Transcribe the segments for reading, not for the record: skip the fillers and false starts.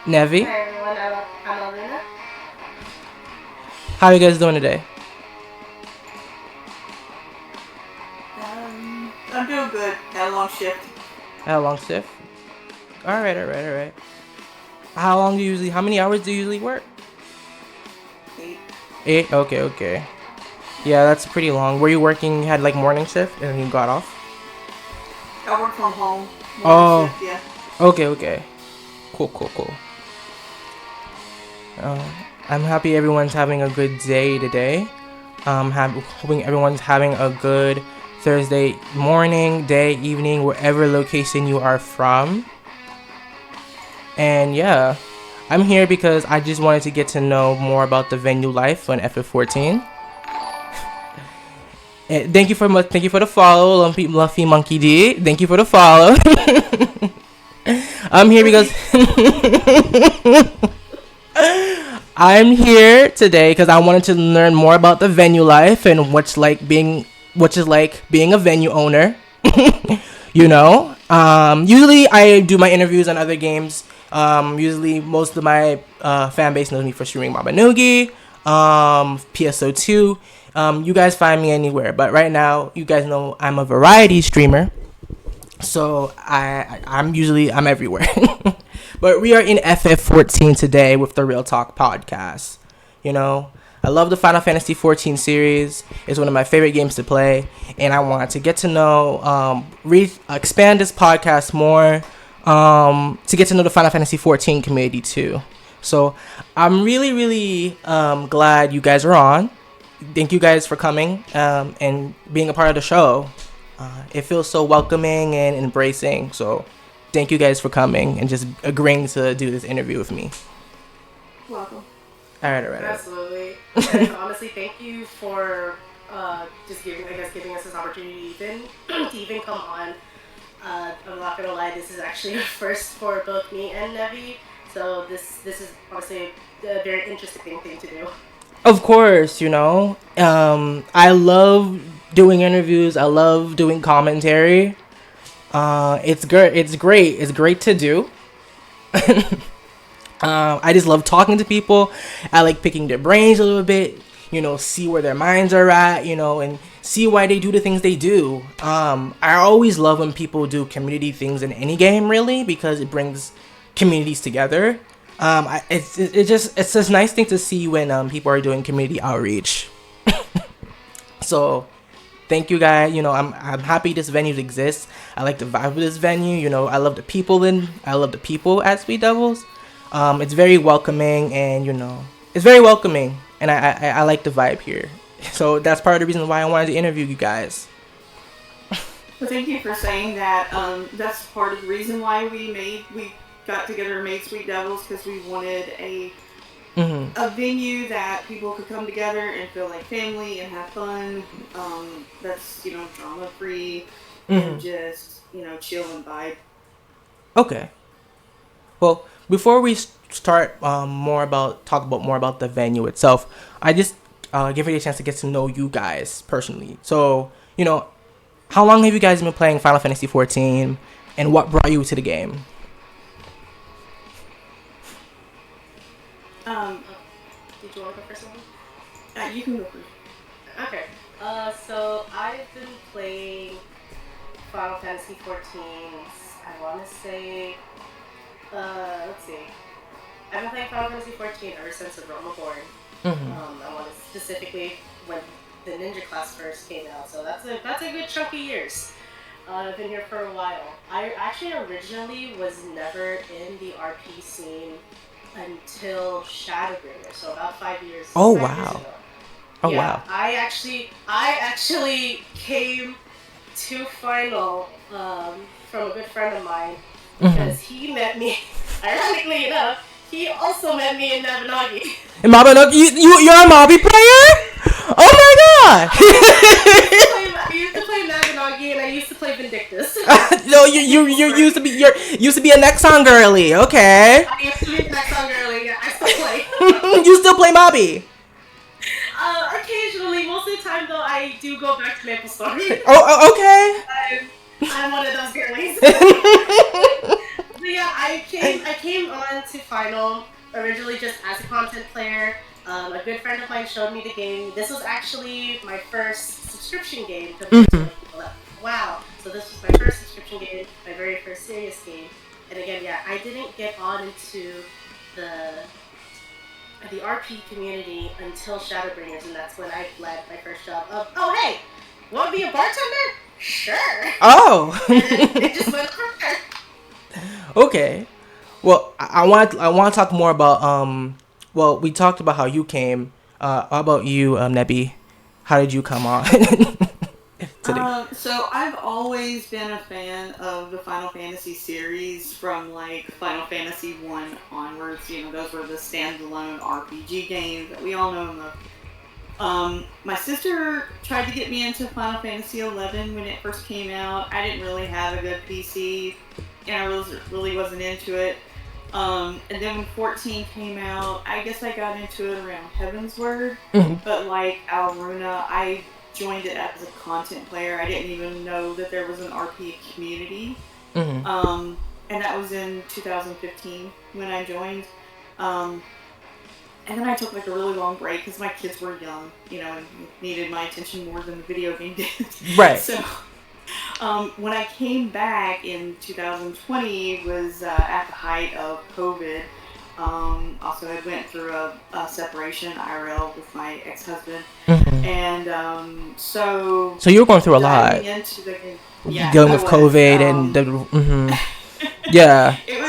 Nevi. Hi everyone, I'm Alina. How are you guys doing today? I'm doing good. Had a long shift. Had a long shift? Alright. How many hours do you usually work? 8. 8? Okay. Yeah, that's pretty long. Were you working, had like morning shift and then you got off? I work from home. Oh. Shift, yeah. Okay. Cool. I'm happy everyone's having a good day today. Hoping everyone's having a good Thursday morning, day, evening, wherever location you are from. And yeah, I'm here because I just wanted to get to know more about the venue life on FF14. And thank you for the follow, Luffy Monkey D. Thank you for the follow. I'm here because I'm here today because I wanted to learn more about the venue life and what is like being a venue owner. Usually I do my interviews on other games. Usually most of my fan base knows me for streaming Baba Noogie, PSO2. You guys find me anywhere, but right now you guys know I'm a variety streamer, so I'm everywhere. But we are in FF14 today with the RealTalk podcast. I love the Final Fantasy 14 series. It's one of my favorite games to play, and I want to get to know, expand this podcast more, to get to know the Final Fantasy 14 community too. So I'm really glad you guys are on. Thank you guys for coming and being a part of the show. It feels so welcoming and embracing. So thank you guys for coming and just agreeing to do this interview with me. Welcome. All right. Absolutely. And honestly, thank you for just giving us this opportunity to even come on. I'm not gonna lie, this is actually a first for both me and Nevi. So this is honestly a very interesting thing to do. Of course, I love doing interviews. I love doing commentary. It's good. It's great. It's great to do. I just love talking to people. I like picking their brains a little bit, see where their minds are at, and see why they do the things they do. I always love when people do community things in any game, really, because it brings communities together. It's just a nice thing to see when people are doing community outreach. So thank you guys. I'm happy this venue exists. I like the vibe of this venue. I love the people at Sweet Devils. It's very welcoming and it's very welcoming, and I like the vibe here. So that's part of the reason why I wanted to interview you guys. Well, thank you for saying that. That's part of the reason why we got together and made Sweet Devils, because we wanted a venue that people could come together and feel like family and have fun. That's drama free and just chill and vibe. Okay. Well, before we start talk about more about the venue itself, I just give you a chance to get to know you guys personally. So how long have you guys been playing Final Fantasy 14, and what brought you to the game? Did you want to go first? You can go first. Okay. So I've been playing Final Fantasy 14. I want to say, let's see. I've been playing Final Fantasy 14 ever since the Realm Reborn. I want to specifically when the ninja class first came out. So that's a good chunk of years. I've been here for a while. I actually originally was never in the RP scene until Shadowbringer, so about 5 years. Oh, 5 wow. Years ago. Oh, Yeah, wow. I actually came to Final from a good friend of mine because he met me. Ironically enough, he also met me in Nabanagi. In Mabinogi, you're a Mabi player? Oh my god! I used to play Nabanagi and I used to play Vindictus. No, you used to be a Nexon girly. Okay. I used to be a Nexon girly. Yeah, I still play. You still play Mabi? Occasionally, most of the time though, I do go back to Maple Story. Oh, okay. I'm one of those girlies. But yeah, I came on to Final originally just as a content player. A good friend of mine showed me the game. This was actually my first subscription game compared to Mhm. other people. Wow! So this was my first subscription game, my very first serious game. And again, yeah, I didn't get on into the the RP community until Shadowbringers, and that's when I led my first job of, oh hey, want to be a bartender? Sure. Oh. And then it just went from there. Okay. Well, I want to talk more about well, we talked about how you came. How about you, Nebi? How did you come on today? So I've always been a fan of the Final Fantasy series from like Final Fantasy 1 onwards. You know, those were the standalone RPG games that we all know and love. My sister tried to get me into Final Fantasy 11 when it first came out. I didn't really have a good PC, and I really wasn't into it. And then when 14 came out, I guess I got into it around Heaven's Word. Mhm. But like Alruna, I joined it as a content player. I didn't even know that there was an RP community. Mhm. And that was in 2015 when I joined. Um, and then I took like a really long break because my kids were young, you know, and needed my attention more than the video game did. Right. So when I came back in 2020 was at the height of COVID. Also, I went through a separation IRL with my ex-husband, Mhm. and so So you were going through a lot diving into the game, yeah, dealing I with was. COVID and the. Mhm. Yeah. It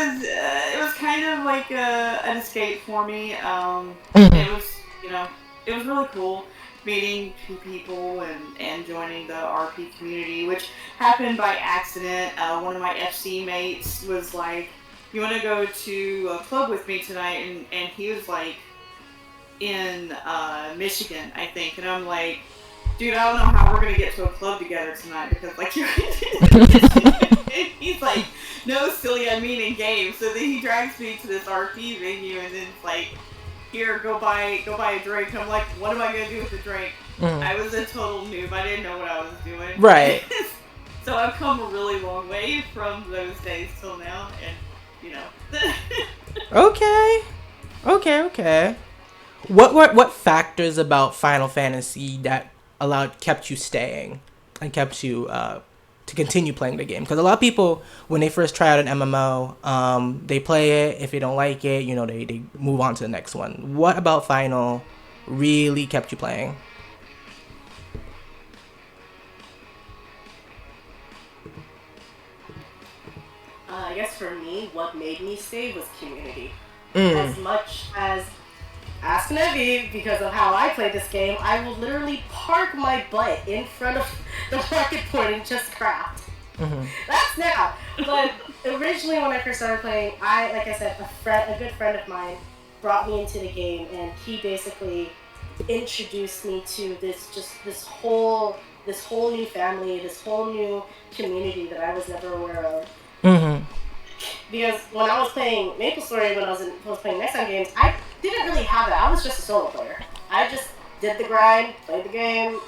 was kind of like an escape for me. Mhm. It was, you know, it was really cool meeting two people and joining the RP community, which happened by accident. One of my FC mates was like, "You want to go to a club with me tonight?" And he was like in Michigan, I think, and I'm like, dude, I don't know how we're gonna get to a club together tonight because like you're and he's like, no, silly, I mean in game. So then he drags me to this RP venue and then it's like, here, go buy a drink. I'm like, what am I gonna do with the drink? Mhm. I was a total noob. I didn't know what I was doing. Right. So I've come a really long way from those days till now, and you know. Okay. Okay. What factors about Final Fantasy that kept you staying and kept you to continue playing the game? Because a lot of people, when they first try out an MMO, they play it. If they don't like it, you know, they move on to the next one. What about Final really kept you playing? I guess for me, what made me stay was community. Mm. As much as Ask Nevi, because of how I play this game, I will literally park my butt in front of the market point and just craft. Mm-hmm. That's now. But originally, when I first started playing, like I said, a good friend of mine, brought me into the game, and he basically introduced me to this whole new family, this whole new community that I was never aware of. Mm-hmm. Because when I was playing Maple Story, when I was playing Next Time games, I didn't really have it. I was just a solo player. I just did the grind, played the game,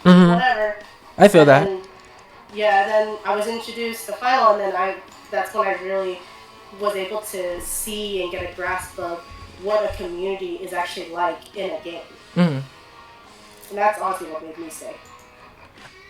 Mm-hmm. whatever. I feel And that. then then I was introduced to Final, and then that's when I really was able to see and get a grasp of what a community is actually like in a game. Mm-hmm. And that's honestly what made me stay.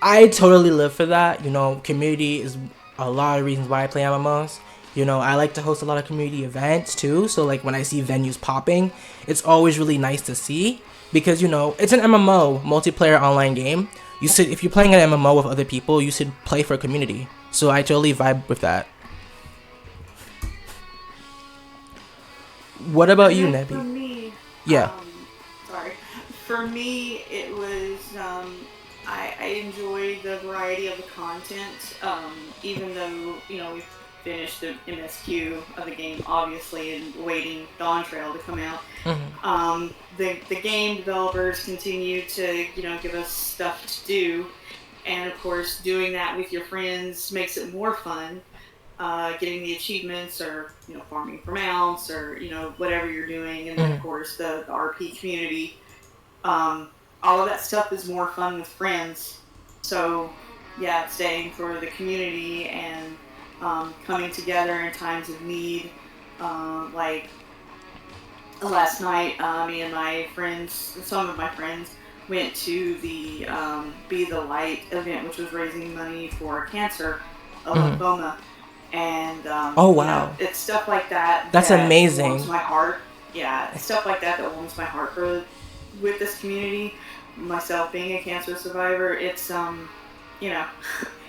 I totally live for that. You know, community is a lot of reasons why I play MMOs. You know, I like to host a lot of community events too. So like when I see venues popping, it's always really nice to see because you know it's an MMO multiplayer online game. If you're playing an MMO with other people, you should play for a community. So I totally vibe with that. What about you, And Nebi? for me, Yeah. sorry, for me it was I enjoyed the variety of the content. Even though you know we finished the MSQ of the game, obviously, and waiting Dawn Trail to come out. Mm-hmm. The game developers continue to give us stuff to do, and of course, doing that with your friends makes it more fun. Getting the achievements, or farming for mounts, or whatever you're doing, and then of Mm-hmm. course the RP community. Um, all of that stuff is more fun with friends. So yeah, staying for the community and coming together in times of need. Like last night, me and my friends, some of my friends, went to the Be the Light event, which was raising money for cancer, lymphoma. And oh wow, it's stuff like that. That's that amazing. Warms my heart. Yeah, stuff like that warms my heart with this community. Myself being a cancer survivor, it's it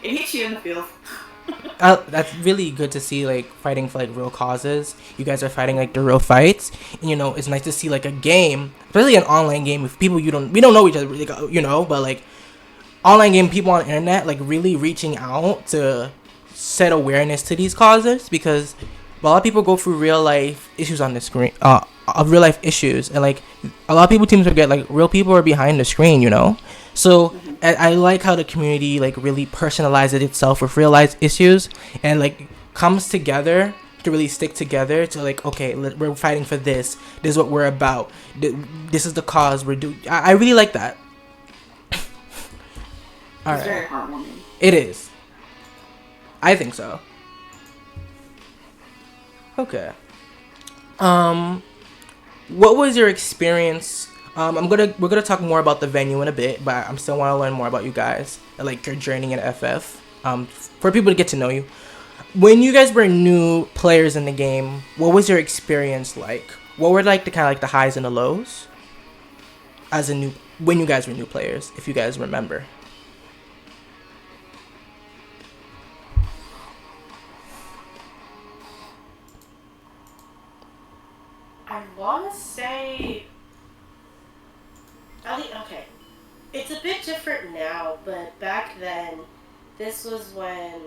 hits you in the feels. That's really good to see, like, fighting for like real causes. You guys are fighting like the real fights, and it's nice to see like a game, especially an online game with people we don't know each other really, but like online game people on the internet like really reaching out to set awareness to these causes, because a lot of people go through real life issues on the screen, of real life issues, and like a lot of people seem to forget like real people are behind the screen, so I like how the community like really personalizes itself with real life issues, and like comes together to really stick together to like, okay, we're fighting for this is what we're about, this is the cause we're doing. I really like that. It's very heartwarming. It is. I think so. Okay. What was your experience? We're gonna talk more about the venue in a bit, but I'm still want to learn more about you guys, like your journey in FF. For people to get to know you. When you guys were new players in the game, what was your experience like? What were like the kind of like the highs and the lows? When you guys were new players, if you guys remember. I want to say, okay, it's a bit different now, but back then, this was when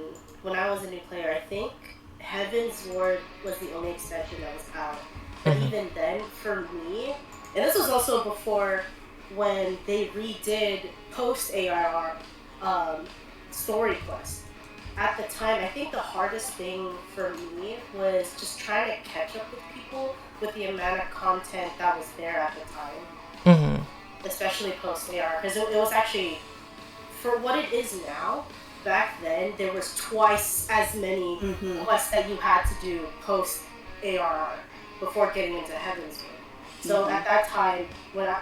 I was a new player. I think Heaven's Ward was the only extension that was out. But even then, for me, and this was also before when they redid post ARR story quest. At the time, I think the hardest thing for me was just trying to catch up with people with the amount of content that was there at the time. Especially post AR, because it was actually, for what it is now, back then there was twice as many quests that you had to do post ARR before getting into Heaven's Ward. So at that time, when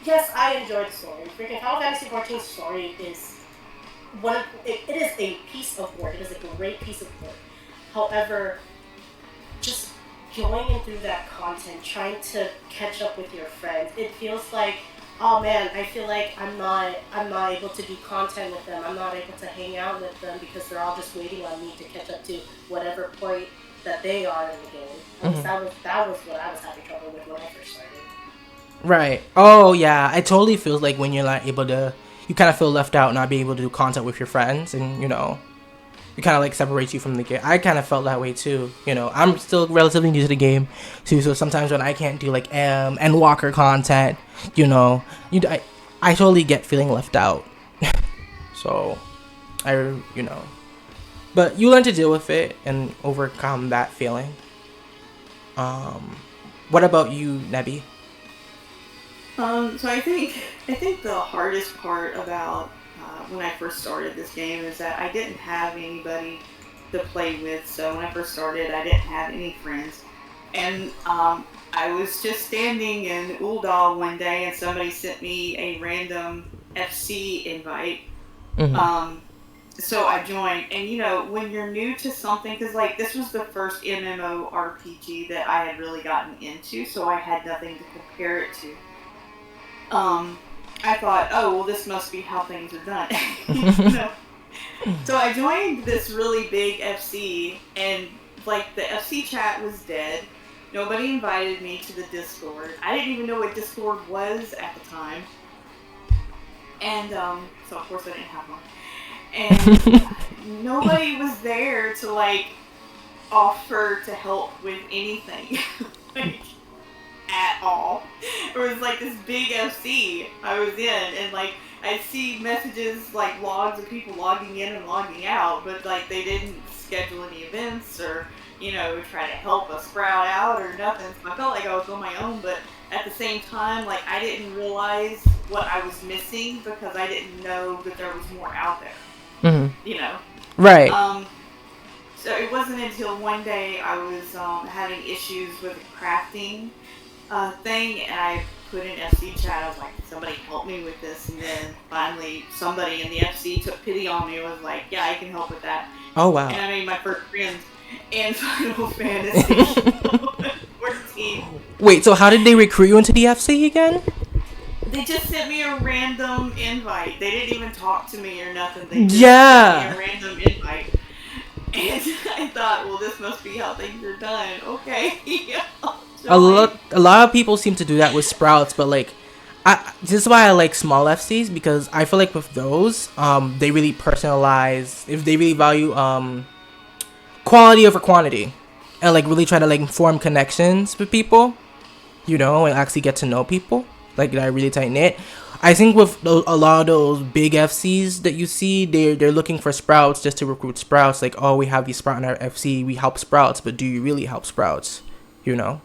yes, I enjoyed the story. Freaking Final Fantasy XIV's story is it is a piece of work. It is a great piece of work. However, just going through that content, trying to catch up with your friends, it feels like, oh man, I feel like I'm not able to do content with them. I'm not able to hang out with them because they're all just waiting on me to catch up to whatever point that they are in the game. At least that was what I was having trouble with when I first started. Right. Oh yeah, it totally feels like when you're not able to, you kind of feel left out, not being able to do content with your friends, and it kind of like separates you from the game. I kind of felt that way too. I'm still relatively new to the game too, so sometimes when I can't do like and Walker content, I totally get feeling left out. So, but you learn to deal with it and overcome that feeling. What about you, Nebby? So I think the hardest part about when I first started this game is that I didn't have anybody to play with. So when I first started, I didn't have any friends, and I was just standing in Uldal one day, and somebody sent me a random FC invite. So I joined, and when you're new to something, because like this was the first MMORPG that I had really gotten into, so I had nothing to compare it to. I thought, oh, well, this must be how things are done. So I joined this really big FC, and like the FC chat was dead. Nobody invited me to the Discord. I didn't even know what Discord was at the time. And so of course I didn't have one. And nobody was there to like offer to help with anything. At all. It was like this big FC I was in, and like I'd see messages like logs of people logging in and logging out, but like they didn't schedule any events or try to help us sprout out or nothing. So I felt like I was on my own, but at the same time, like I didn't realize what I was missing because I didn't know that there was more out there. Right. So it wasn't until one day I was having issues with the crafting thing, and I put in FC chat. I was like, somebody help me with this. And then finally, somebody in the FC took pity on me and was like, yeah, I can help with that. Oh wow. And I made my first friend in Final Fantasy 14. Wait, so how did they recruit you into the FC again? They just sent me a random invite. They didn't even talk to me or nothing. They just Yeah. sent me a random invite. And I thought, well, this must be how things are done. Okay. A lot of people seem to do that with Sprouts, but like, this is why I like small FCs, because I feel like with those, they really personalize. If they really value quality over quantity, and like really try to like form connections with people, you know, and actually get to know people, like that are really tight knit. I think with a lot of those big FCs that you see, they're looking for Sprouts just to recruit Sprouts. Like, oh, we have these Sprout in our FC, we help Sprouts, but do you really help Sprouts? You know?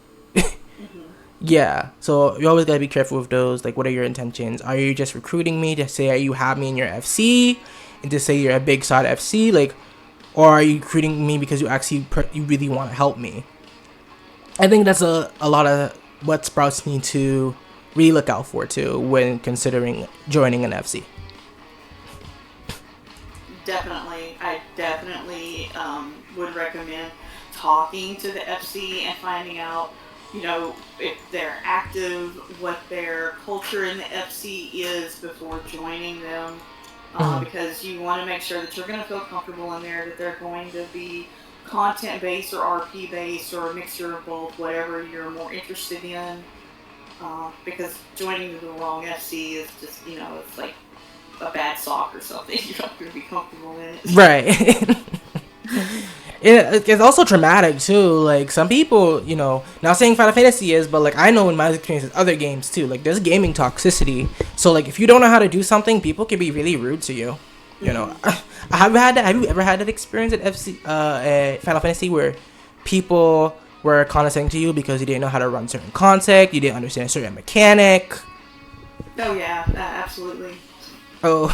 Yeah. So you always gotta be careful with those. Like, what are your intentions? Are you just recruiting me to say you have me in your FC and to say you're a big side FC? Like, or are you recruiting me because you actually you really want to help me? I think that's a lot of what Sprouts need to really look out for too when considering joining an FC. Definitely. I definitely would recommend talking to the FC and finding out, you know, if they're active, what their culture in the FC is before joining them. Because you want to make sure that you're going to feel comfortable in there, that they're going to be content based or RP based or a mixture of both, whatever you're more interested in. Because joining the wrong FC is just, you know, it's like a bad sock or something. You're not going to be comfortable in it. Right. It's also traumatic too. Like, some people, you know, not saying Final Fantasy is, but like I know in my experience with other games too, like there's gaming toxicity. So like if you don't know how to do something, people can be really rude to you. You know, have you ever had that experience at at Final Fantasy where people were condescending to you because you didn't know how to run certain content, you didn't understand a certain mechanic? Oh yeah, absolutely. Oh.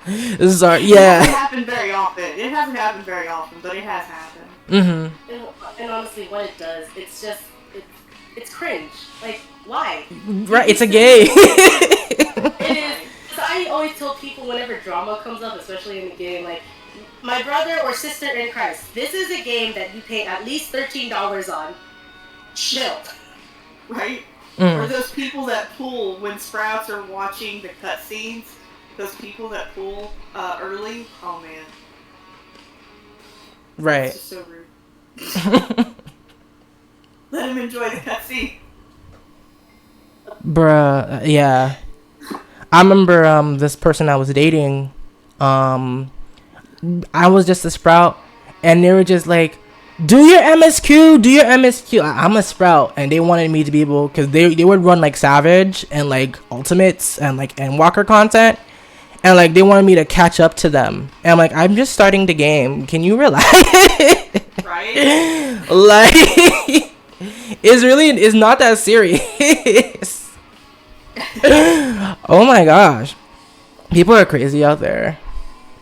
Sorry, yeah. It hasn't happened very often. It hasn't happened very often, but it has happened. And honestly, what it does, it's just it's cringe. Like, why? Right, it's a game. It is. So I always tell people whenever drama comes up, especially in the game, like, my brother or sister in Christ, this is a game that you pay at least $13 on. Chill. Right? Or those people that pull when Sprouts are watching the cutscenes. Those people that pull early. Oh man. Right. It's just so rude. Let him enjoy the cutscene. Bruh, yeah. I remember this person I was dating, I was just a Sprout, and they were just like, do your MSQ. I'm a Sprout, and they wanted me to be able, because they would run like Savage and like Ultimates and like Endwalker content, and like they wanted me to catch up to them, and I'm like, I'm just starting the game, can you relax? Right? Like, it's not that serious. Oh my gosh, people are crazy out there.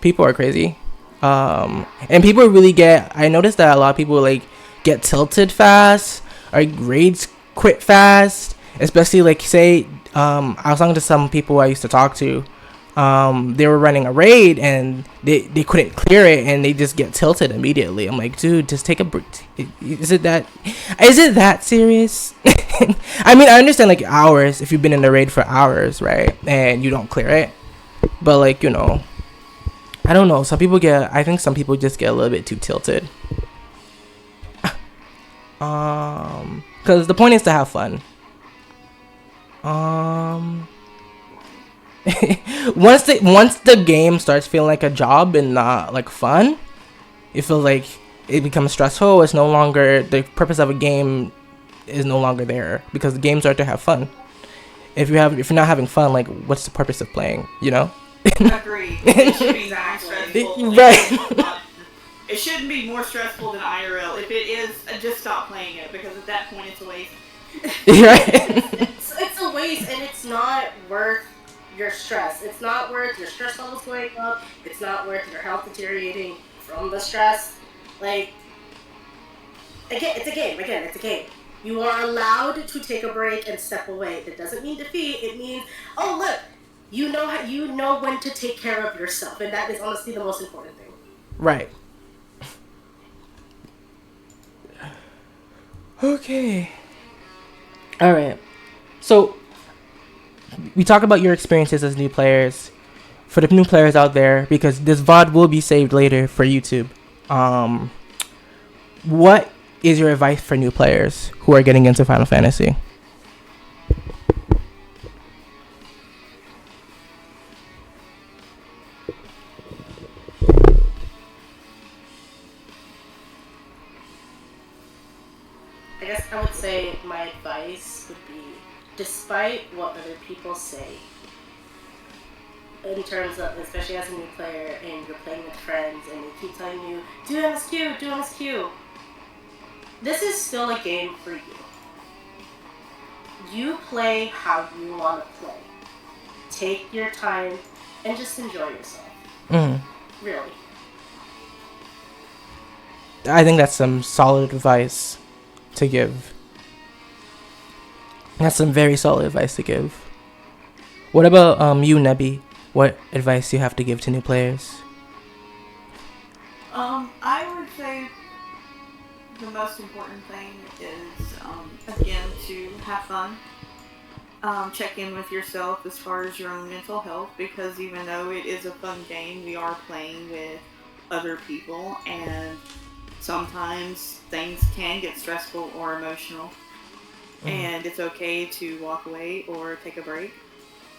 People are crazy. And people really I noticed that a lot of people like get tilted fast, or raids quit fast, especially like, say, I was talking to some people I used to talk to, they were running a raid and they couldn't clear it and they just get tilted immediately. I'm like, dude, just take a break. Is it that serious? I mean, I understand like hours, if you've been in the raid for hours, right, and you don't clear it, but like, you know, I don't know, I think some people just get a little bit too tilted. Because the point is to have fun. Once the game starts feeling like a job and not like fun, it feels like it becomes stressful. It's no longer, the purpose of a game is no longer there, because the games are to have fun. If you're not having fun, like, what's the purpose of playing, you know? Agreed. It should be more stressful. Right. It shouldn't be more stressful than IRL. If it is, just stop playing it, because at that point it's a waste. Right. It's a waste, and it's not worth your stress. It's not worth your stress levels going up. It's not worth your health deteriorating. from the stress. Like, again, it's a game. Again, it's a game. You are allowed to take a break and step away. It doesn't mean defeat. It means, oh look, you know when to take care of yourself, and that is honestly the most important thing. Right. Okay. All right. So we talk about your experiences as new players. For the new players out there, because this VOD will be saved later for YouTube. What is your advice for new players who are getting into Final Fantasy? I guess I would say my advice would be, despite what other people say, in terms of, especially as a new player and you're playing with friends and they keep telling you, do MSQ, do MSQ. This is still a game for you. You play how you want to play. Take your time and just enjoy yourself. Really. I think that's some solid advice to give. That's some very solid advice to give. What about you, Nebi? What advice do you have to give to new players? I would say the most important thing is, again, to have fun. Check in with yourself as far as your own mental health, because even though it is a fun game, we are playing with other people, and sometimes things can get stressful or emotional. And it's okay to walk away or take a break.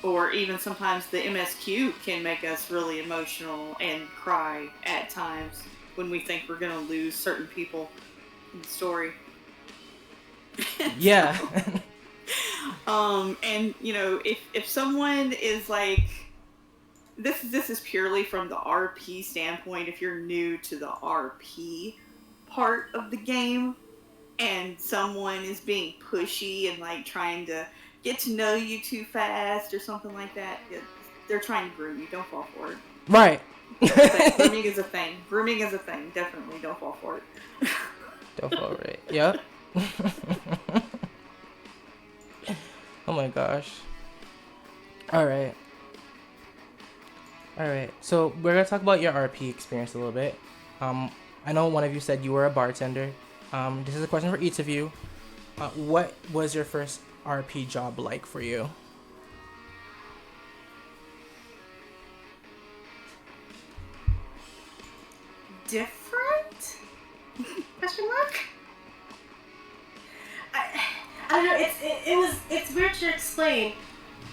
Or even sometimes the MSQ can make us really emotional and cry at times when we think we're going to lose certain people in the story. Yeah. And you know, if someone is like, this is purely from the RP standpoint. If you're new to the RP part of the game, and someone is being pushy and like trying to get to know you too fast or something like that, they're trying to groom you. Don't fall for it. Right. Grooming is a thing. Grooming is a thing. Definitely don't fall for it. Don't fall for it. Yep. Oh my gosh. Alright. So we're gonna talk about your RP experience a little bit. I know one of you said you were a bartender. This is a question for each of you. What was your first RP job like for you? Different? Question mark? I don't know. It's weird to explain,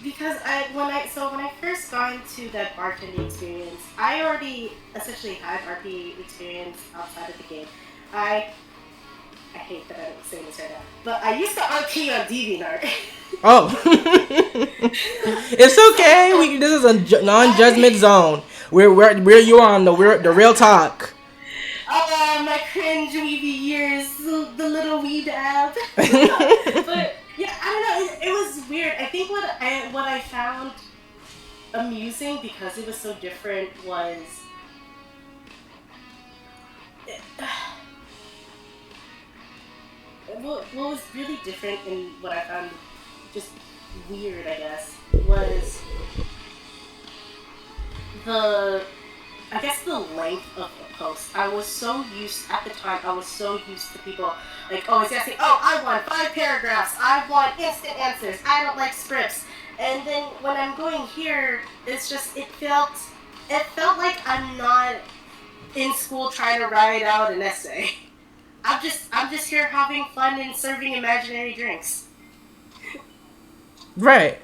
because when I first got into that bartending experience, I already essentially had RP experience outside of the game. I hate that I'm saying this right now, but I used to RP on DeviantArt. Oh. It's okay. This is a non-judgment zone. Where you on the real talk. Oh, my cringe weeby years, the little weeb app. But yeah, I don't know. It was weird. I think what I found amusing, because it was so different, was what was really different, and what I found just weird, I guess, was the length of the post. At the time, I was so used to people like always asking, oh, I want 5 paragraphs, I want instant answers, I don't like scripts. And then when I'm going here, it's just, it felt like I'm not in school trying to write out an essay. I'm just here having fun and serving imaginary drinks. Right.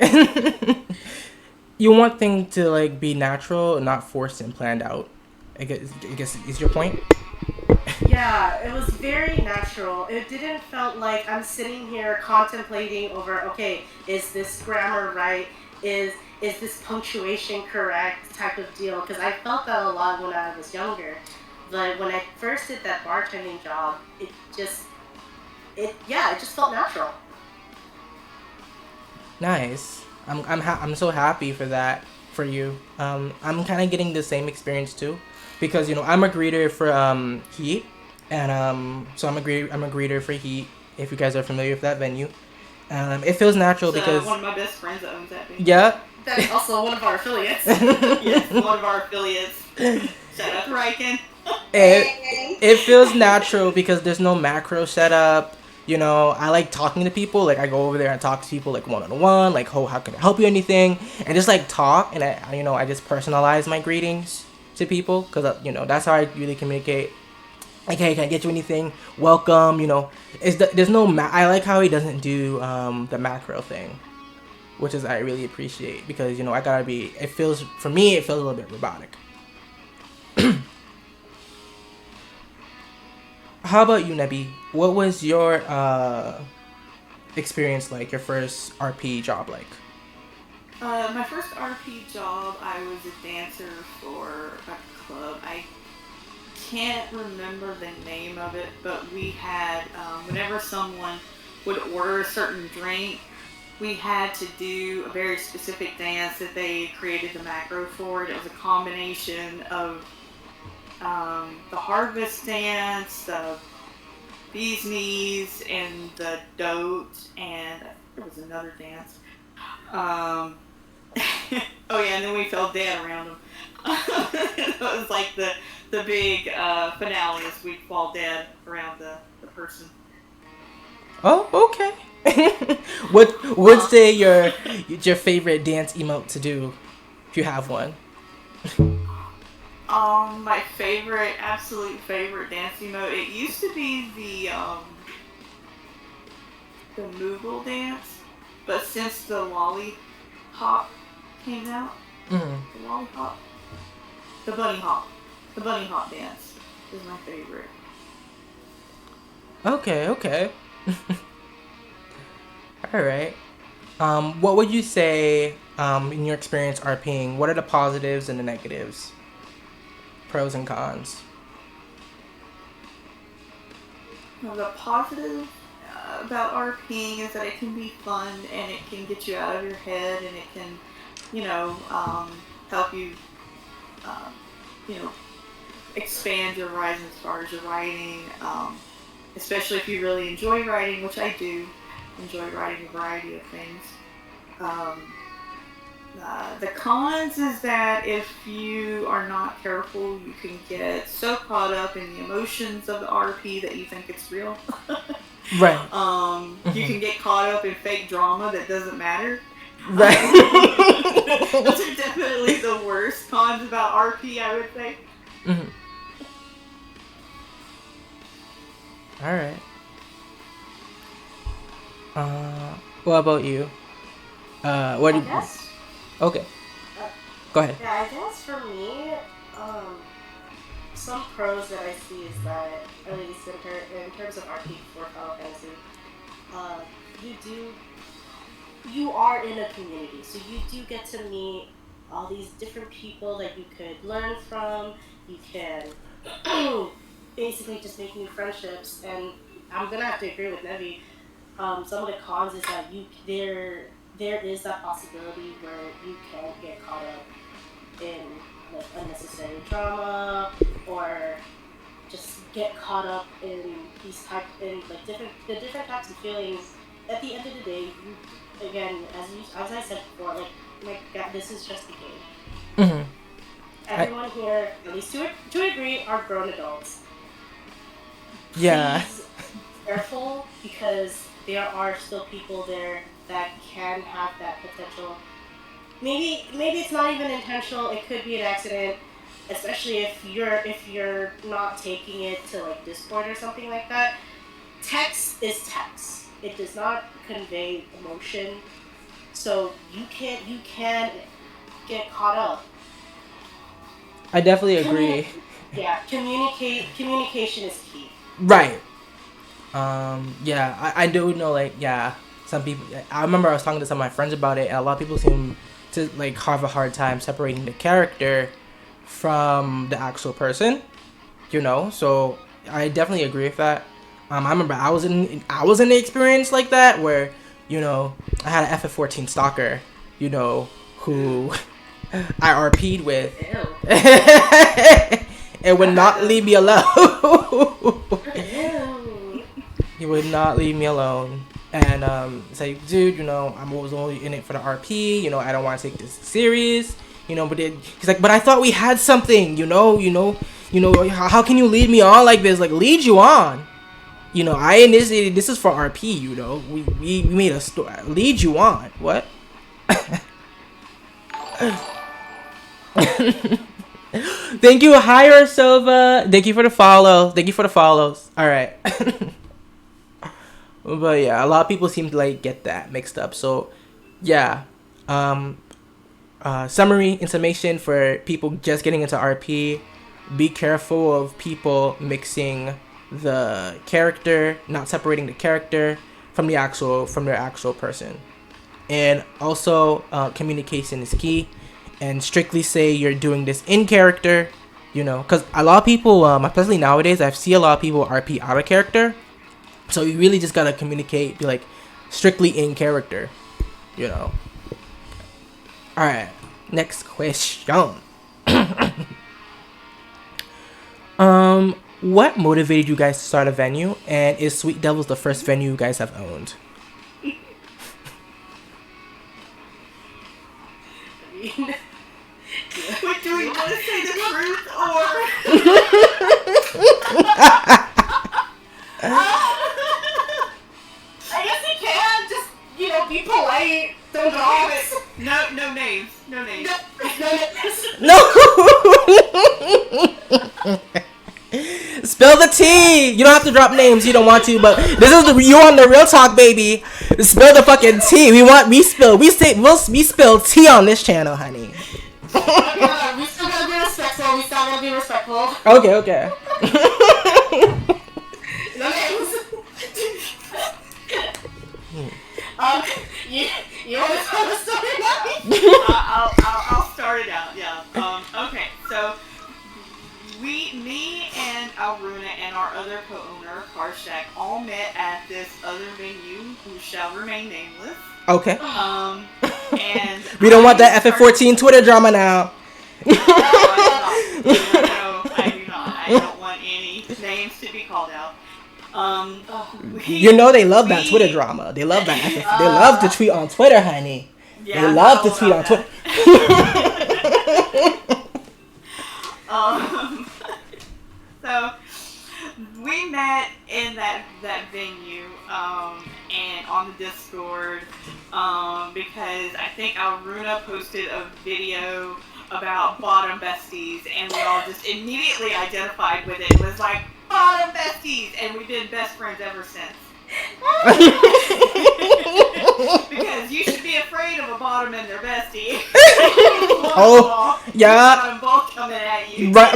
You want things to like be natural, not forced and planned out. I guess is your point? Yeah, it was very natural. It didn't felt like I'm sitting here contemplating over, okay, is this grammar right? Is this punctuation correct? Type of deal. Because I felt that a lot when I was younger. But when I first did that bartending job, it just felt natural. Nice. I'm so happy for that for you. I'm kind of getting the same experience too. because I'm a greeter for Heat, and so I'm a greeter for Heat. If you guys are familiar with that venue, it feels natural because one of my best friends owns that venue. Yeah. That's also one of our affiliates. Yes, one of our affiliates. Shout out to Riken. It feels natural because there's no macro setup. I like talking to people. Like I go over there and talk to people like one-on-one. Like, oh, how can I help you? Anything, and just like talk. And I just personalize my greetings to people because that's how I really communicate. Like, hey, can I get you anything? Welcome. There's no. I like how he doesn't do the macro thing, which is I really appreciate because I gotta be. It feels a little bit robotic. How about you, Nebi? What was your experience like? Your first RP job like? My first RP job, I was a dancer for a club. I can't remember the name of it, but we had whenever someone would order a certain drink, we had to do a very specific dance that they created the macro for. It was a combination of the harvest dance, the bee's knees, and the dote, and there was another dance. Oh yeah, and then we fell dead around them. It was like the big finale is we fall dead around the person. Oh, okay. What's your favorite dance emote to do, if you have one? My absolute favorite dance emote. It used to be the Moogle dance, but since the lollipop came out, the lollipop, the bunny hop dance is my favorite. Okay. All right. What would you say in your experience RPing? What are the positives and the negatives? Pros and cons. Well, the positive about RPing is that it can be fun and it can get you out of your head and it can, help you, expand your horizon as far as your writing, especially if you really enjoy writing, which I do enjoy writing a variety of things. The cons is that if you are not careful, you can get so caught up in the emotions of the RP that you think it's real. Right. You can get caught up in fake drama that doesn't matter. Right. Those are definitely the worst cons about RP, I would say. Mm-hmm. All right. What about you? What? I guess. Okay. Go ahead. Yeah, I guess for me, some pros that I see is that, at least in terms of RP for Final Fantasy, you are in a community, so you do get to meet all these different people that you could learn from. You can basically just make new friendships, and I'm gonna have to agree with Nevi. Some of the cons is that there is that possibility where you can get caught up in like unnecessary drama or just get caught up in the different types of feelings. At the end of the day, again, as I said before, God, this is just a game. Mm-hmm. Everyone here, at least to a degree, are grown adults. Yeah. Please be careful because there are still people there that can have that potential. Maybe it's not even intentional. It could be an accident, especially if you're not taking it to like Discord or something like that. Text is text. It does not convey emotion, so you can get caught up. I definitely agree. Communication is key. Right. Yeah, I do know, some people, I remember I was talking to some of my friends about it, and a lot of people seem to, have a hard time separating the character from the actual person, so I definitely agree with that. I remember I was in the experience like that, where, I had an FF14 stalker, who I RP'd with. and would not leave me alone. Ew. He would not leave me alone. And say, dude, I was only in it for the RP. I don't want to take this serious. But he's like, but I thought we had something. How can you lead me on like this? Like, lead you on. I initiated. This is for RP. We made a story. Lead you on. What? Thank you, Hire Silva. Thank you for the follow. Thank you for the follows. All right. But yeah, a lot of people seem to like get that mixed up. So yeah, summary information for people just getting into RP: be careful of people mixing the character, not separating the character from their actual person. And also, communication is key. And strictly say you're doing this in character, because a lot of people, especially nowadays, I see a lot of people RP out of character. So you really just gotta communicate, be like strictly in character, All right, next question. What motivated you guys to start a venue, and is Sweet Devils the first venue you guys have owned? Wait, do we want to say the truth or? I guess you can just, be polite. Don't dogs. No names. No names. No. Spill the tea. You don't have to drop names. You don't want to, but this is you on the Real Talk, baby. Spill the fucking tea. We spill tea on this channel, honey. We still gotta be respectful. We still gotta be respectful. Okay. No names. You want to tell the story now? I'll start it out. Yeah. Okay. So me and Alruna and our other co-owner Karshak all met at this other venue who shall remain nameless. Okay. And we don't want that FF14 Twitter drama now. No, I do not. I don't want any names to be called out. They love that Twitter drama. They love that. They love to tweet on Twitter, honey. Yeah, they love to tweet on Twitter. So we met in that venue and on the Discord because I think Alruna posted a video about bottom besties, and we all just immediately identified with it. It was like, bottom besties, and we've been best friends ever since. Because you should be afraid of a bottom and their bestie. Oh, yeah. Bottom both coming at you. Right.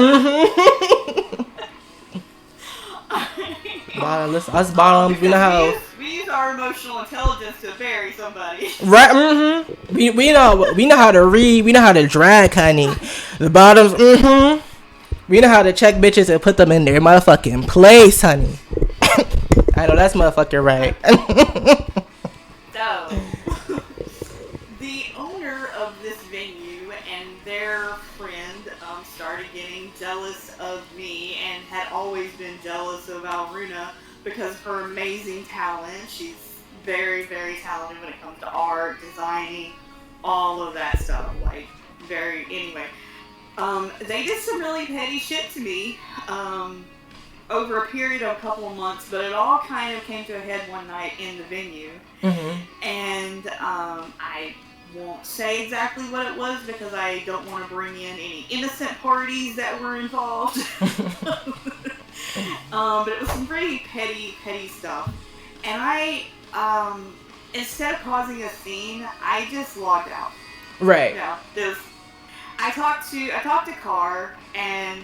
Bottom, us bottoms, we know how. We use our emotional intelligence to bury somebody. Right. We know how to read. We know how to drag, honey. The bottoms. We know how to check bitches and put them in their motherfucking place, honey. I know that's motherfucking right. So, the owner of this venue and their friend started getting jealous of me and had always been jealous of Alruna because of her amazing talent. She's very, very talented when it comes to art, designing, all of that stuff. Anyway. They did some really petty shit to me over a period of a couple of months, but it all kind of came to a head one night in the venue. And I won't say exactly what it was because I don't want to bring in any innocent parties that were involved. But it was some pretty petty stuff. And I, instead of causing a scene, I just logged out. Right. I talked to Carr, and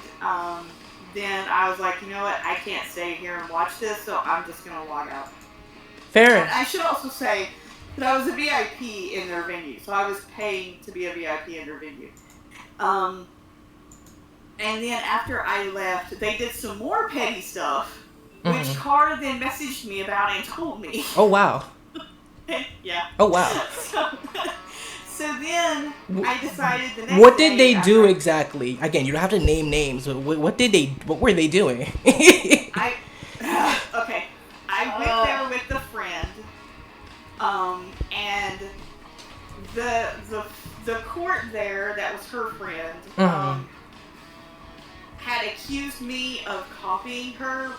then I was like, you know what, I can't stay here and watch this, so I'm just going to log out. Fair. And I should also say that I was a VIP in their venue, so I was paying to be a VIP in their venue. And then after I left, they did some more petty stuff, which Carr then messaged me about and told me. Oh, wow. Yeah. Oh, wow. So then I decided the next What did day they do after- exactly? Again, you don't have to name names, but what were they doing? okay. I went there with a friend, and the court there that was her friend had accused me of copying her,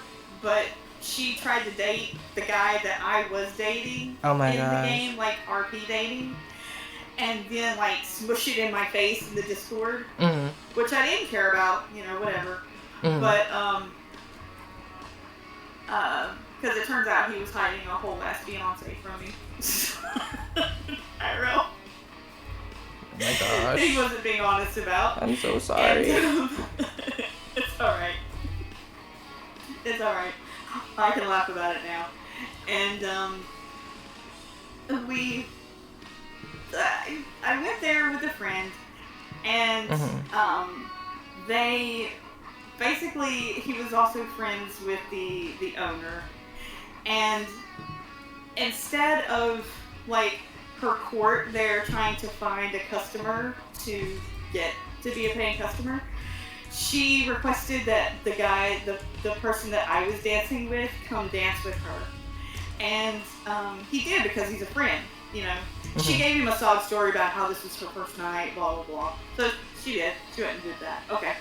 but she tried to date the guy that I was dating Oh my in gosh. the game, like RP dating, and then like smush it in my face in the Discord, which I didn't care about, whatever. But because it turns out he was hiding a whole ass fiance from me. IRL. Oh my gosh. He wasn't being honest about. I'm so sorry. And, it's alright. It's alright. I can laugh about it now. And I went there with a friend, and they basically, he was also friends with the owner, and instead of like her court there trying to find a customer to get to be a paying customer, she requested that the guy, the person that I was dancing with, come dance with her. And he did, because he's a friend, She gave him a sob story about how this was her first night, blah, blah, blah. So she did. She went and did that. Okay.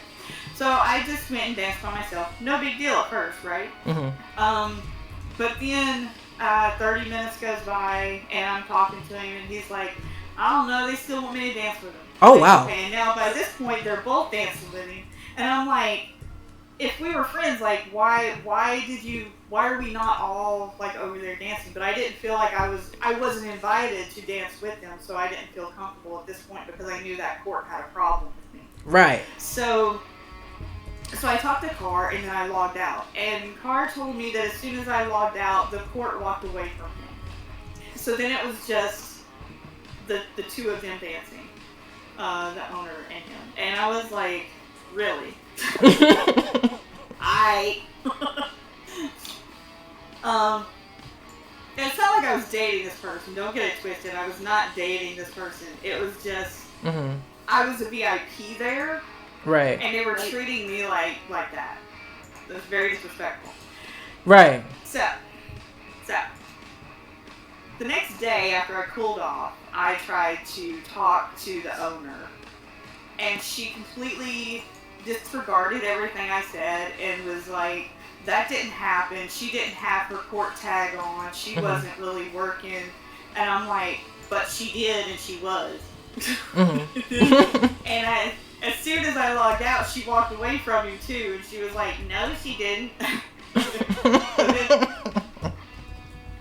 So I just went and danced by myself. No big deal at first, right? But then 30 minutes goes by, and I'm talking to him, and he's like, I don't know, they still want me to dance with them. Oh, wow. Okay, and now by this point, they're both dancing with him. And I'm like, if we were friends, like, why are we not all, like, over there dancing? But I didn't feel like I wasn't invited to dance with them, so I didn't feel comfortable at this point, because I knew that court had a problem with me. Right. So I talked to Carr, and then I logged out. And Carr told me that as soon as I logged out, the court walked away from him. So then it was just the two of them dancing, the owner and him. And I was like, really? And it's not like I was dating this person. Don't get it twisted. I was not dating this person. It was just, I was a VIP there. Right. And they were treating me like that. It was very disrespectful. Right. So, the next day after I cooled off, I tried to talk to the owner, and she completely disregarded everything I said and was like, that didn't happen. She didn't have her court tag on. She wasn't really working. And I'm like, but she did, and she was. And as soon as I logged out, she walked away from him too, and she was like, no, she didn't.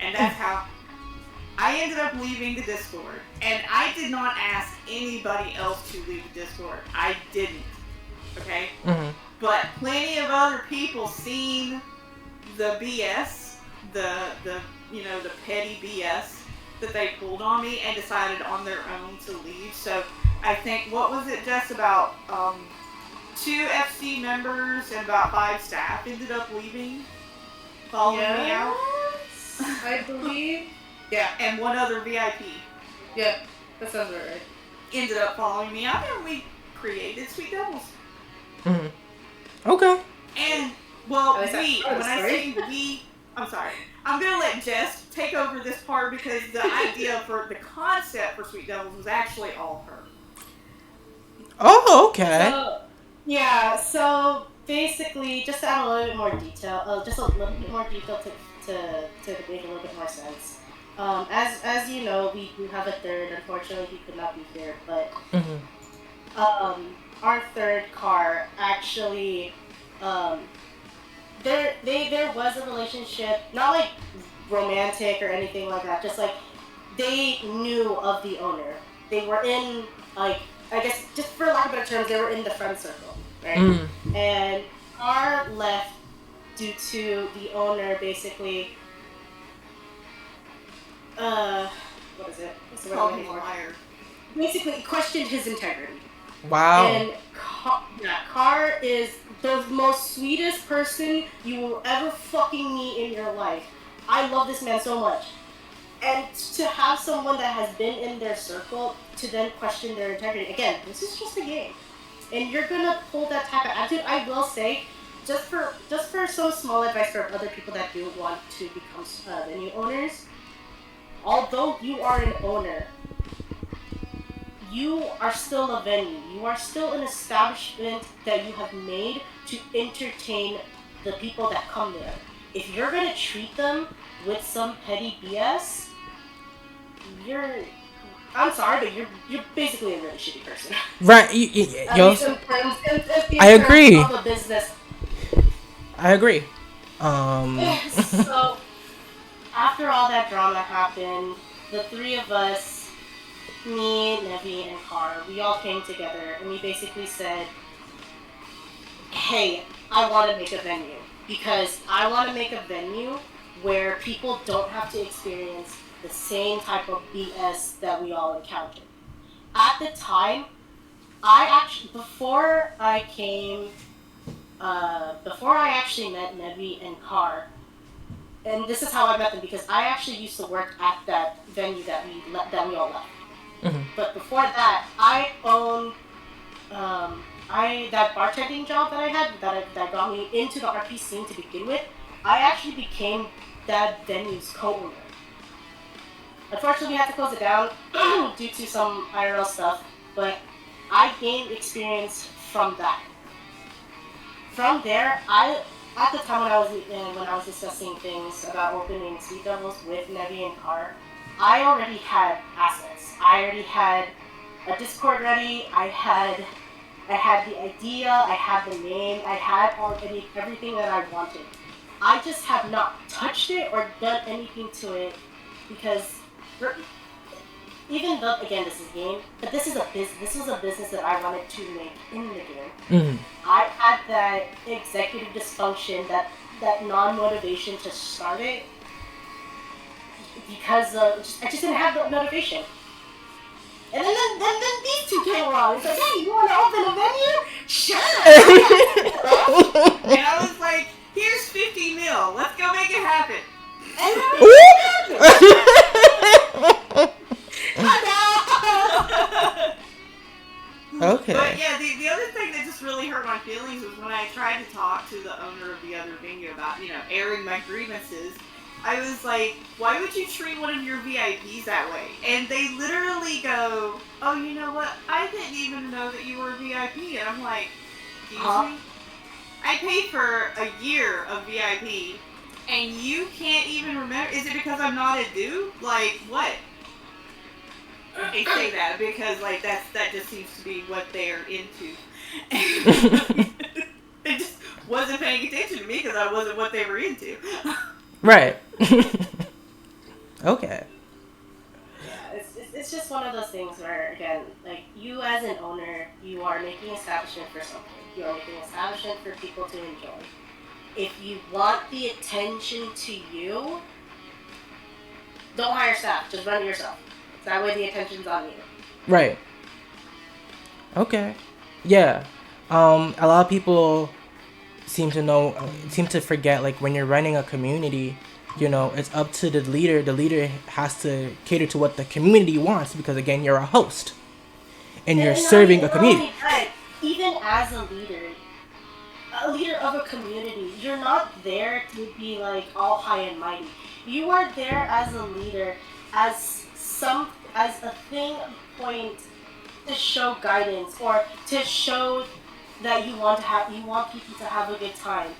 And that's how I ended up leaving the Discord. And I did not ask anybody else to leave the Discord. I didn't. Okay? But plenty of other people seen the BS, the petty BS that they pulled on me, and decided on their own to leave. So I think, what was it, just about 2 FC members and about 5 staff ended up leaving, following me out. I believe. Yeah, and 1 other VIP. Yeah, that sounds right. Ended up following me out, and we created Sweet Devils. Okay. And, well, when I say we, I'm sorry. I'm going to let Jess take over this part, because the idea for the concept for Sweet Devils was actually all her. Oh, okay. So basically, just to add a little bit more detail, to make a little bit more sense. As you know, we do have a third. Unfortunately, he could not be here, but our third car actually, there was a relationship, not like romantic or anything like that. Just like they knew of the owner. They were in, like, I guess, just for lack of better terms, they were in the friend circle, right? And our left due to the owner basically, what is it? What's the word I'm looking for? Liar. Basically questioned his integrity. Wow. And Carr is the most sweetest person you will ever fucking meet in your life. I love this man so much. And to have someone that has been in their circle to then question their integrity, again, this is just a game. And you're gonna pull that type of attitude. I will say, just for some small advice for other people that do want to become venue owners, although you are an owner, you are still a venue. You are still an establishment that you have made to entertain the people that come there. If you're gonna treat them with some petty BS, I'm sorry, but you're basically a really shitty person. Right. Yo, I agree. Of a business. I agree. So after all that drama happened, the three of us, me, Nevi, and Car, we all came together and we basically said, hey, I want to make a venue. Because I want to make a venue where people don't have to experience the same type of BS that we all encountered. At the time, before I actually met Nevi and Car, and this is how I met them because I actually used to work at that venue that we all left. Mm-hmm. But before that, I owned that bartending job that I had that got me into the RP scene to begin with. I actually became that venue's co-owner. Unfortunately, we had to close it down due to some IRL stuff, but I gained experience from that. From there, at the time when I was discussing things about opening Sweet Devils with Nevi and Car, I already had assets. I already had a Discord ready. I had the idea. I had the name. I had already everything that I wanted. I just have not touched it or done anything to it because even though again this is a game, but this is a business. This was a business that I wanted to make in the game. Mm-hmm. I had that executive dysfunction, that non-motivation to start it because I just didn't have the motivation. And then these two came around and said, hey, you want to open a venue? Sure. And I was like, here's 50 mil. Let's go make it happen. Okay. But yeah, the other thing that just really hurt my feelings was when I tried to talk to the owner of the other venue about, airing my grievances. I was like, why would you treat one of your VIPs that way? And they literally go, oh, you know what? I didn't even know that you were a VIP. And I'm like, excuse me? I paid for a year of VIP, and you can't even remember? Is it because I'm not a dude? Like, what? They say that because, like, that just seems to be what they're into. They just wasn't paying attention to me because I wasn't what they were into. Right. Okay. Yeah, it's just one of those things where, again, like, you as an owner, you are making an establishment for something. You are making an establishment for people to enjoy. If you want the attention to you, don't hire staff. Just run it yourself. That way the attention's on you. Right. Okay. Yeah. A lot of people seem to forget, like, when you're running a community, it's up to the leader. The leader has to cater to what the community wants because, again, you're a host and you're serving a community. Even as a leader of a community, you're not there to be like all high and mighty. You are there as a leader, as a thing point to show guidance or to show that you want people to have a good time.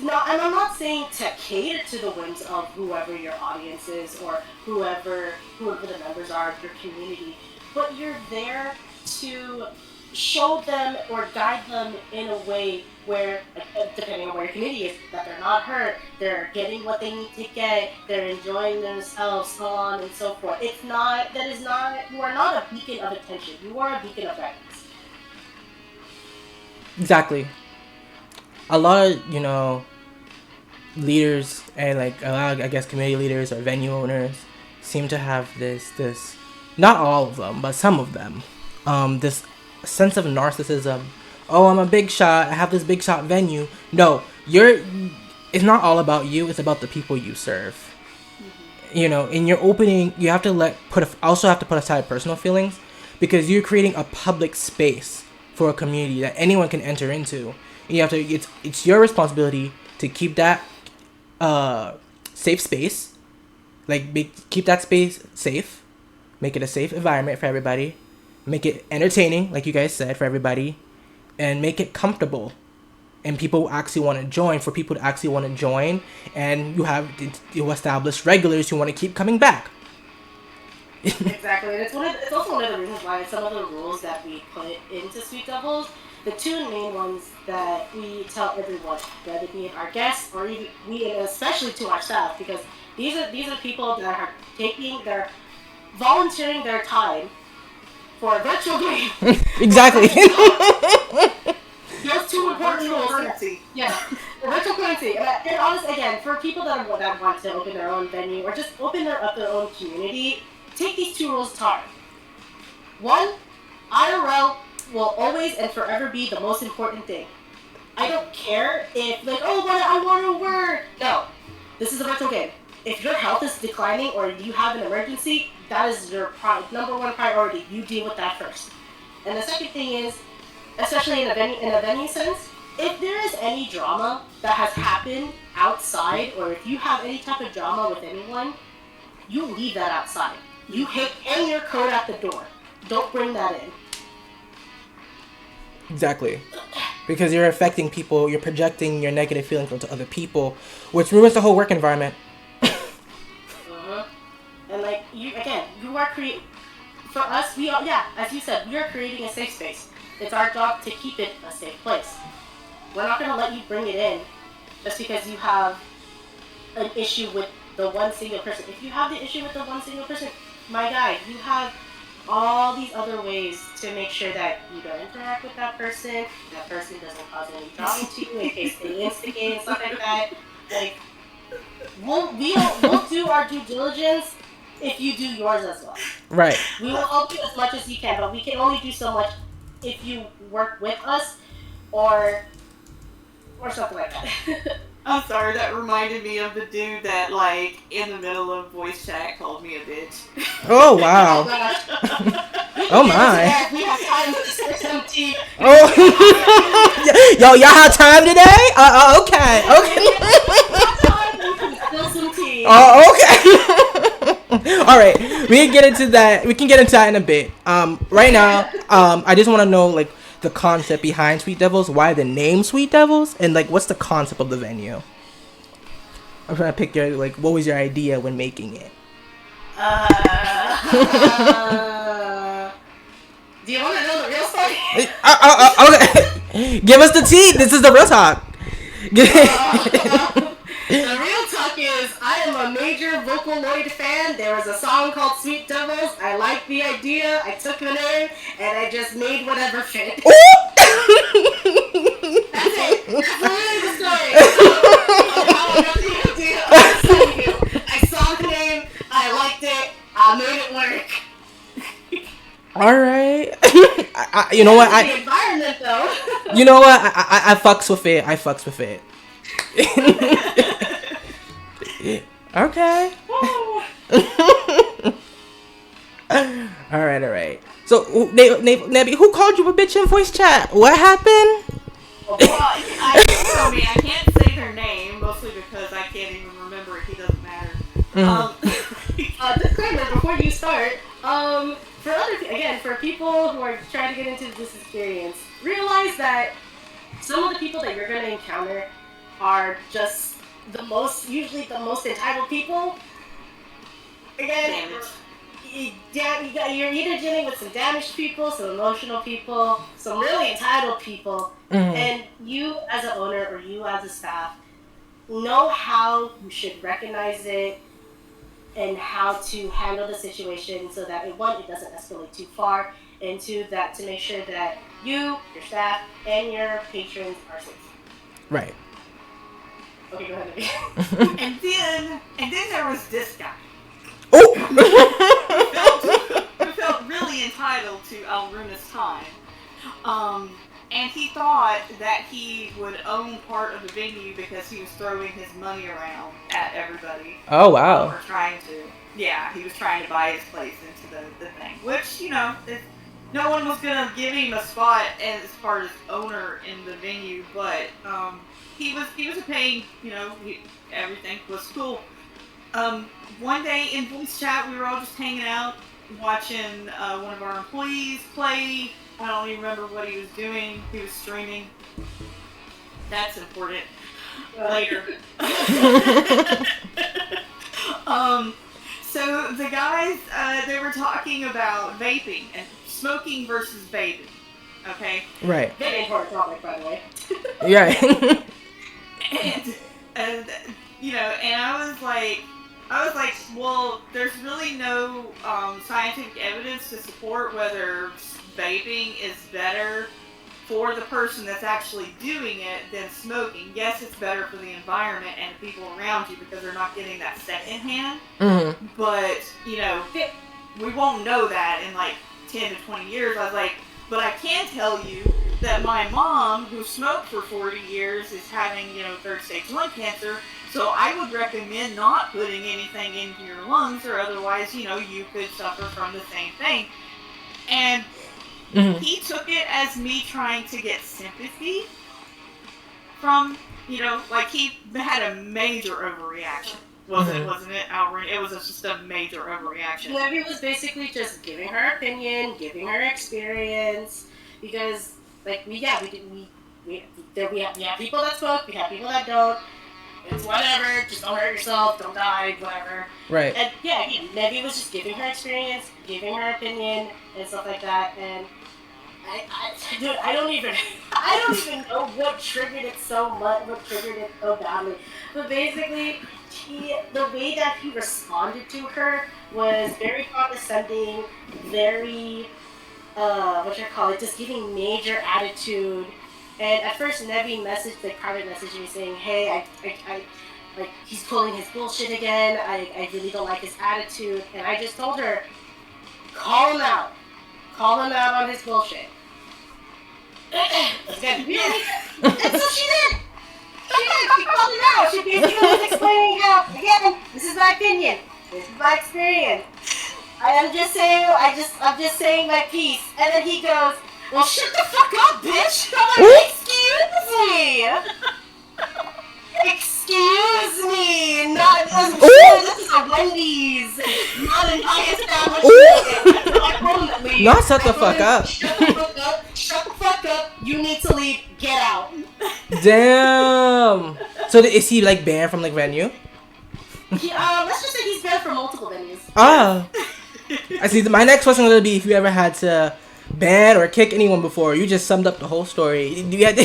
Now, and I'm not saying to cater to the whims of whoever your audience is or whoever the members are of your community, but you're there to show them or guide them in a way where, depending on where your community is, that they're not hurt, they're getting what they need to get, they're enjoying themselves, so on and so forth. You are not a beacon of attention, you are a beacon of guidance. Exactly. A lot of, leaders and, like, a lot of, I guess, community leaders or venue owners seem to have this, not all of them, but some of them, this sense of narcissism. Oh, I'm a big shot. I have this big shot venue. No, it's not all about you. It's about the people you serve. in your opening, you have to also have to put aside personal feelings, because you're creating a public space for a community that anyone can enter into. And you have to. It's your responsibility to keep that safe space, keep that space safe, make it a safe environment for everybody, make it entertaining, like you guys said, for everybody, and make it comfortable. And people actually want to join, for people to actually want to join, and you establish regulars who want to keep coming back. Exactly, and it's also one of the reasons why some of the rules that we put into Sweet Devils, the two main ones that we tell everyone, whether it be our guests or even we, and especially to our staff, because these are people that they're volunteering their time for a virtual game. Exactly. There's two important rules. Currency. Yeah, virtual currency. And honestly, again, for people that want to open their own venue or just open up their own community, take these two rules to heart. One, IRL will always and forever be the most important thing. I don't care if I want to work. No, this is a virtual game. If your health is declining or you have an emergency, that is your number one priority. You deal with that first. And the second thing is, especially in a venue sense, if there is any drama that has happened outside, or if you have any type of drama with anyone, you leave that outside. You hang your code at the door. Don't bring that in. Exactly. Because you're affecting people, you're projecting your negative feelings onto other people, which ruins the whole work environment. And you are creating, for us, as you said, we are creating a safe space. It's our job to keep it a safe place. We're not going to let you bring it in just because you have an issue with the one single person. If you have the issue with the one single person, my guy, you have all these other ways to make sure that you don't interact with that person doesn't cause any drama to you in case they instigate and stuff like that. We'll do our due diligence if you do yours as well. Right. We will help you as much as you can, but we can only do so much if you work with us or something like that. I'm sorry, that reminded me of the dude that, in the middle of voice chat called me a bitch. Oh, wow. Oh, my. We have time to spit some tea. Oh. Yo, y'all have time today? Okay. Spill some tea. Oh, okay. All right. We can get into that in a bit. Right now, I just want to know, the concept behind Sweet Devils, why the name Sweet Devils, and what's the concept of the venue? I'm trying to pick your what was your idea when making it? Do you want to know the real story? Okay. Give us the tea. This is the real talk. The real talk is, I am a major Vocaloid fan. There was a song called Sweet Devils. I liked the idea. I took the name, and I just made whatever fit. That's it. That's really the story. How I got the idea. I'm telling you. I saw the name. I liked it. I made it work. All right. You know what? The environment, though. You know what? I fucks with it. Okay. All right. So, Nebby, who called you a bitch in voice chat? What happened? Well, I can't say their name, mostly because I can't even remember it. It doesn't matter. Disclaimer before you start. For people who are trying to get into this experience, realize that some of the people that you're going to encounter are just usually the most entitled people. Again, you're either dealing with some damaged people, some emotional people, some really entitled people, and you as an owner or you as a staff know how you should recognize it and how to handle the situation so that it doesn't escalate too far, and two, that to make sure that you, your staff, and your patrons are safe. Right. Okay, go ahead. and then there was this guy. Oh! who felt really entitled to Alruna's time. And he thought that he would own part of the venue because he was throwing his money around at everybody. Oh, wow. Or trying to. Yeah, he was trying to buy his place into the thing. Which, you know, no one was going to give him a spot as part as owner in the venue, but he was a paying, you know, everything was cool. One day in voice chat, we were all just hanging out, watching one of our employees play. I don't even remember what he was doing. He was streaming. That's important. Later. So the guys, they were talking about vaping and smoking versus vaping. Okay? Right. Very important topic, by the way. Yeah. and you know, and I was like, well, there's really no scientific evidence to support whether vaping is better for the person that's actually doing it than smoking. Yes, it's better for the environment and the people around you because they're not getting that secondhand. Mm-hmm. But, you know, we won't know that in like 10 to 20 years. I was like, but I can tell you that my mom, who smoked for 40 years, is having, you know, third stage lung cancer. So I would recommend not putting anything into your lungs, or otherwise, you know, you could suffer from the same thing. And he took it as me trying to get sympathy from, you know, like he had a major overreaction. Wasn't it, Albert? It was just a major overreaction. Levy was basically just giving her opinion, giving her experience, because, like, we have people that smoke, we have people that don't. It's whatever, just don't hurt yourself, don't die, whatever. Right. And yeah, Nevi was just giving her experience, giving her opinion, and stuff like that. And I don't even know what triggered it so much, what triggered it so badly. But basically, the way that he responded to her was very condescending, very, just giving major attitude. And at first, Nevi messaged, like, private messaged me saying, hey, I he's pulling his bullshit again. I really don't like his attitude. And I just told her, call him out. Call him out on his bullshit. Again, really? And so she did. She called him out. She basically was explaining how, again, this is my opinion. This is my experience. I'm just saying my piece. And then he goes, well, shut the fuck up, bitch! I'm like, excuse me! Not this is a Wendy's, not an establishment. Not shut the fuck up. Shut the fuck up. You need to leave. Get out. Damn. So is he like banned from like venue? Let's just say he's banned from multiple venues. Ah. I see. My next question would be if you ever had to ban or kick anyone before. You just summed up the whole story. You had to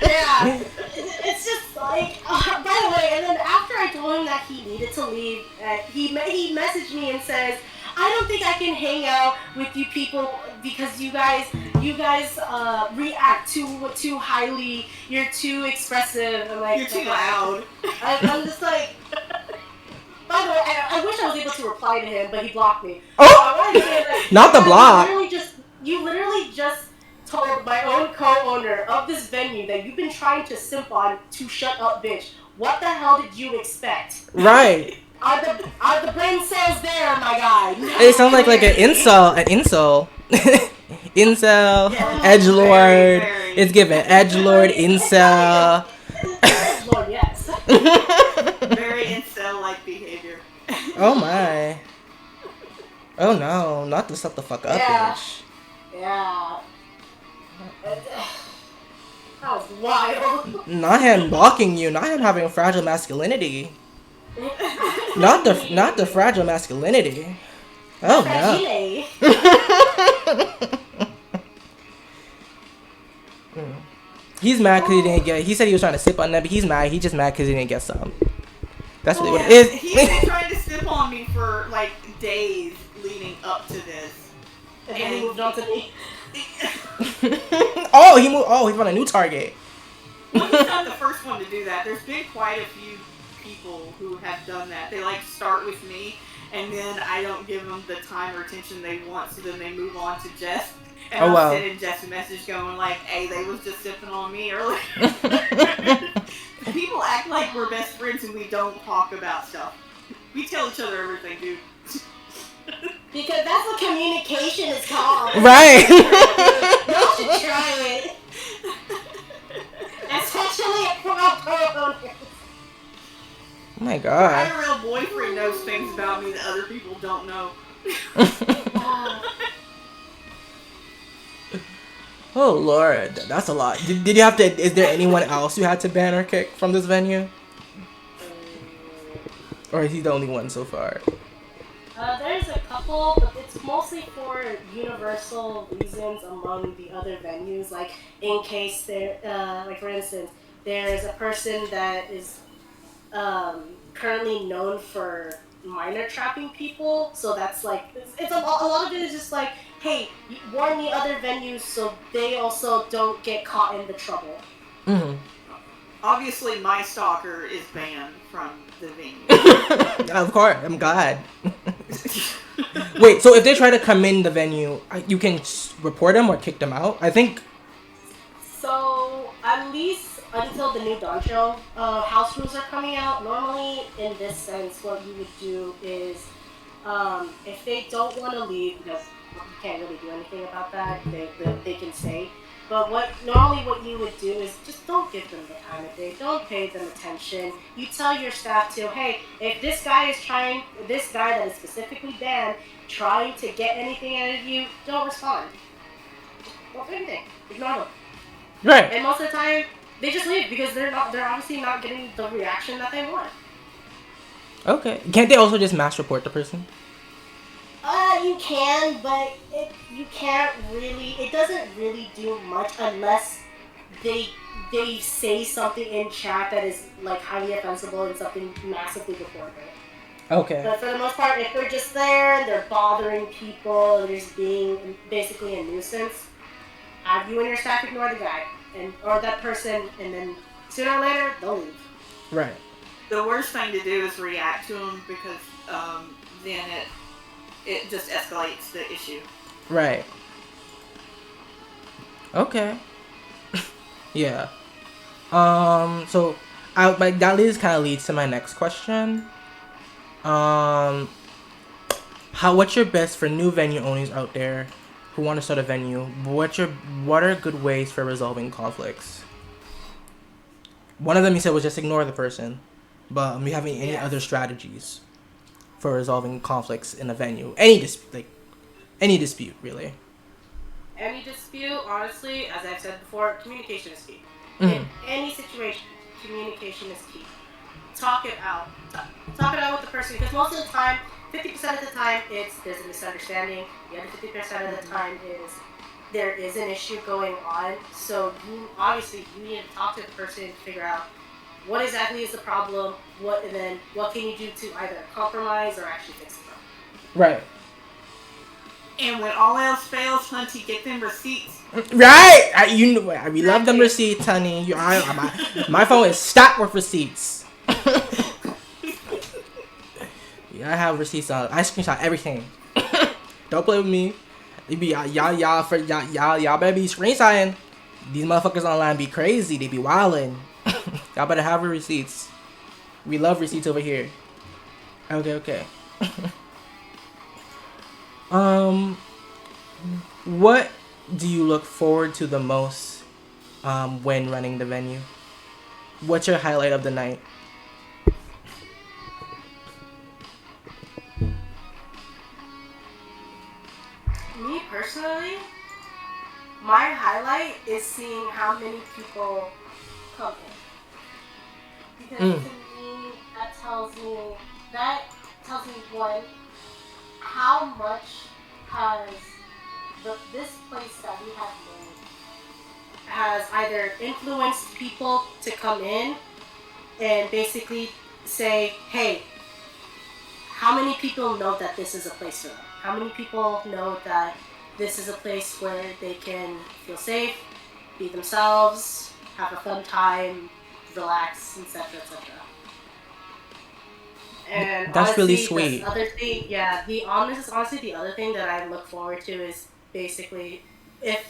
Yeah. It's just like, by the way, and then after I told him that he needed to leave, he messaged me and says, I don't think I can hang out with you people because you guys react too highly. You're too expressive. I'm like, you're too loud. I'm just like. By the way, I wish I was able to reply to him, but he blocked me. Oh! So I wanted to say that Not the block. You literally just told my own co-owner of this venue that you've been trying to simp on to shut up, bitch. What the hell did you expect? Right. Are the brain cells there, my guy? It sounds like an insult. Incel, edgelord. Very. It's given edgelord, incel. Edgelord, yes. Very incel-like behavior. Oh my. Oh no, not to shut the fuck up, bitch. Yeah. That was wild. Not him blocking you, not him having fragile masculinity. Not the fragile masculinity. Oh no. He's mad because he didn't get. He said he was trying to sip on that, but he's mad. He's just mad because he didn't get some. That's really what it is. He's been trying to sip on me for like days leading up to this. And then he moved on to me. Oh, he moved. Oh, he found a new target. Well, he's not the first one to do that. There's been quite a few people who have done that. They like start with me, and then I don't give them the time or attention they want, so then they move on to Jess. And I'll send in Jess a message going like, hey, they was just sipping on me earlier. People act like we're best friends and we don't talk about stuff. We tell each other everything, dude. Because that's what communication is called. Right. Y'all should try it. Especially at pro. Oh my god. My real boyfriend knows things about me that other people don't know. Oh Lord, that's a lot. Did you have to? Is there anyone else you had to ban or kick from this venue, or is he the only one so far? There's a couple, but it's mostly for universal reasons among the other venues. Like in case there, like for instance, there's a person that is currently known for minor trapping people. So that's like it's a lot of it is just like, hey, warn the other venues so they also don't get caught in the trouble. Mm-hmm. Obviously, my stalker is banned from the venue. Of course, I'm glad. Wait, so if they try to come in the venue, you can report them or kick them out? I think. So, at least until the new Dawn show, house rules are coming out. Normally, in this sense, what you would do is, if they don't want to leave, because you can't really do anything about that, they can stay. But what you would do is just don't give them the time of day. Don't pay them attention. You tell your staff to, hey, if this guy that is specifically banned, trying to get anything out of you, don't respond. Don't do anything. Ignore them. Right. And most of the time, they just leave because they're obviously not getting the reaction that they want. Okay. Can't they also just mass report the person? You can, but you can't really. It doesn't really do much unless they say something in chat that is like highly offensive and something massively reported. Okay. But for the most part, if they're just there and they're bothering people and just being basically a nuisance, have you and your staff ignore the guy or that person, and then sooner or later they'll leave. Right. The worst thing to do is react to them because then it just escalates the issue. Right. Okay. Yeah. So that kind of leads to my next question. What's your best for new venue owners out there who want to start a venue? What are good ways for resolving conflicts? One of them you said was just ignore the person, but do you have any other strategies for resolving conflicts in a venue? Any dispute, really. Any dispute, honestly, as I've said before, communication is key. Mm-hmm. In any situation, communication is key. Talk it out. Talk it out with the person, because most of the time, 50% of the time, there's a misunderstanding. The other 50% of the time is there is an issue going on. So you need to talk to the person to figure out what exactly is the problem, and then what can you do to either compromise or actually fix the problem. Right. And when all else fails, Hunty, get them receipts. Right. We love them receipts, honey. My phone is stocked with receipts. Yeah, I have receipts on. I screenshot everything. Don't play with me. Y'all better be screenshotting. These motherfuckers online be crazy. They be wildin'. Y'all better have your receipts. We love receipts over here. Okay. What do you look forward to the most when running the venue? What's your highlight of the night? Me personally, my highlight is seeing how many people come in. Because to me, that tells me one, how much has this place that we have made has either influenced people to come in and basically say, hey, how many people know that this is a place for them? How many people know that this is a place where they can feel safe, be themselves, have a fun time, relax, etc., etc.? And That's really honestly, the sweet. other thing, yeah, honestly, the other thing that I look forward to is basically if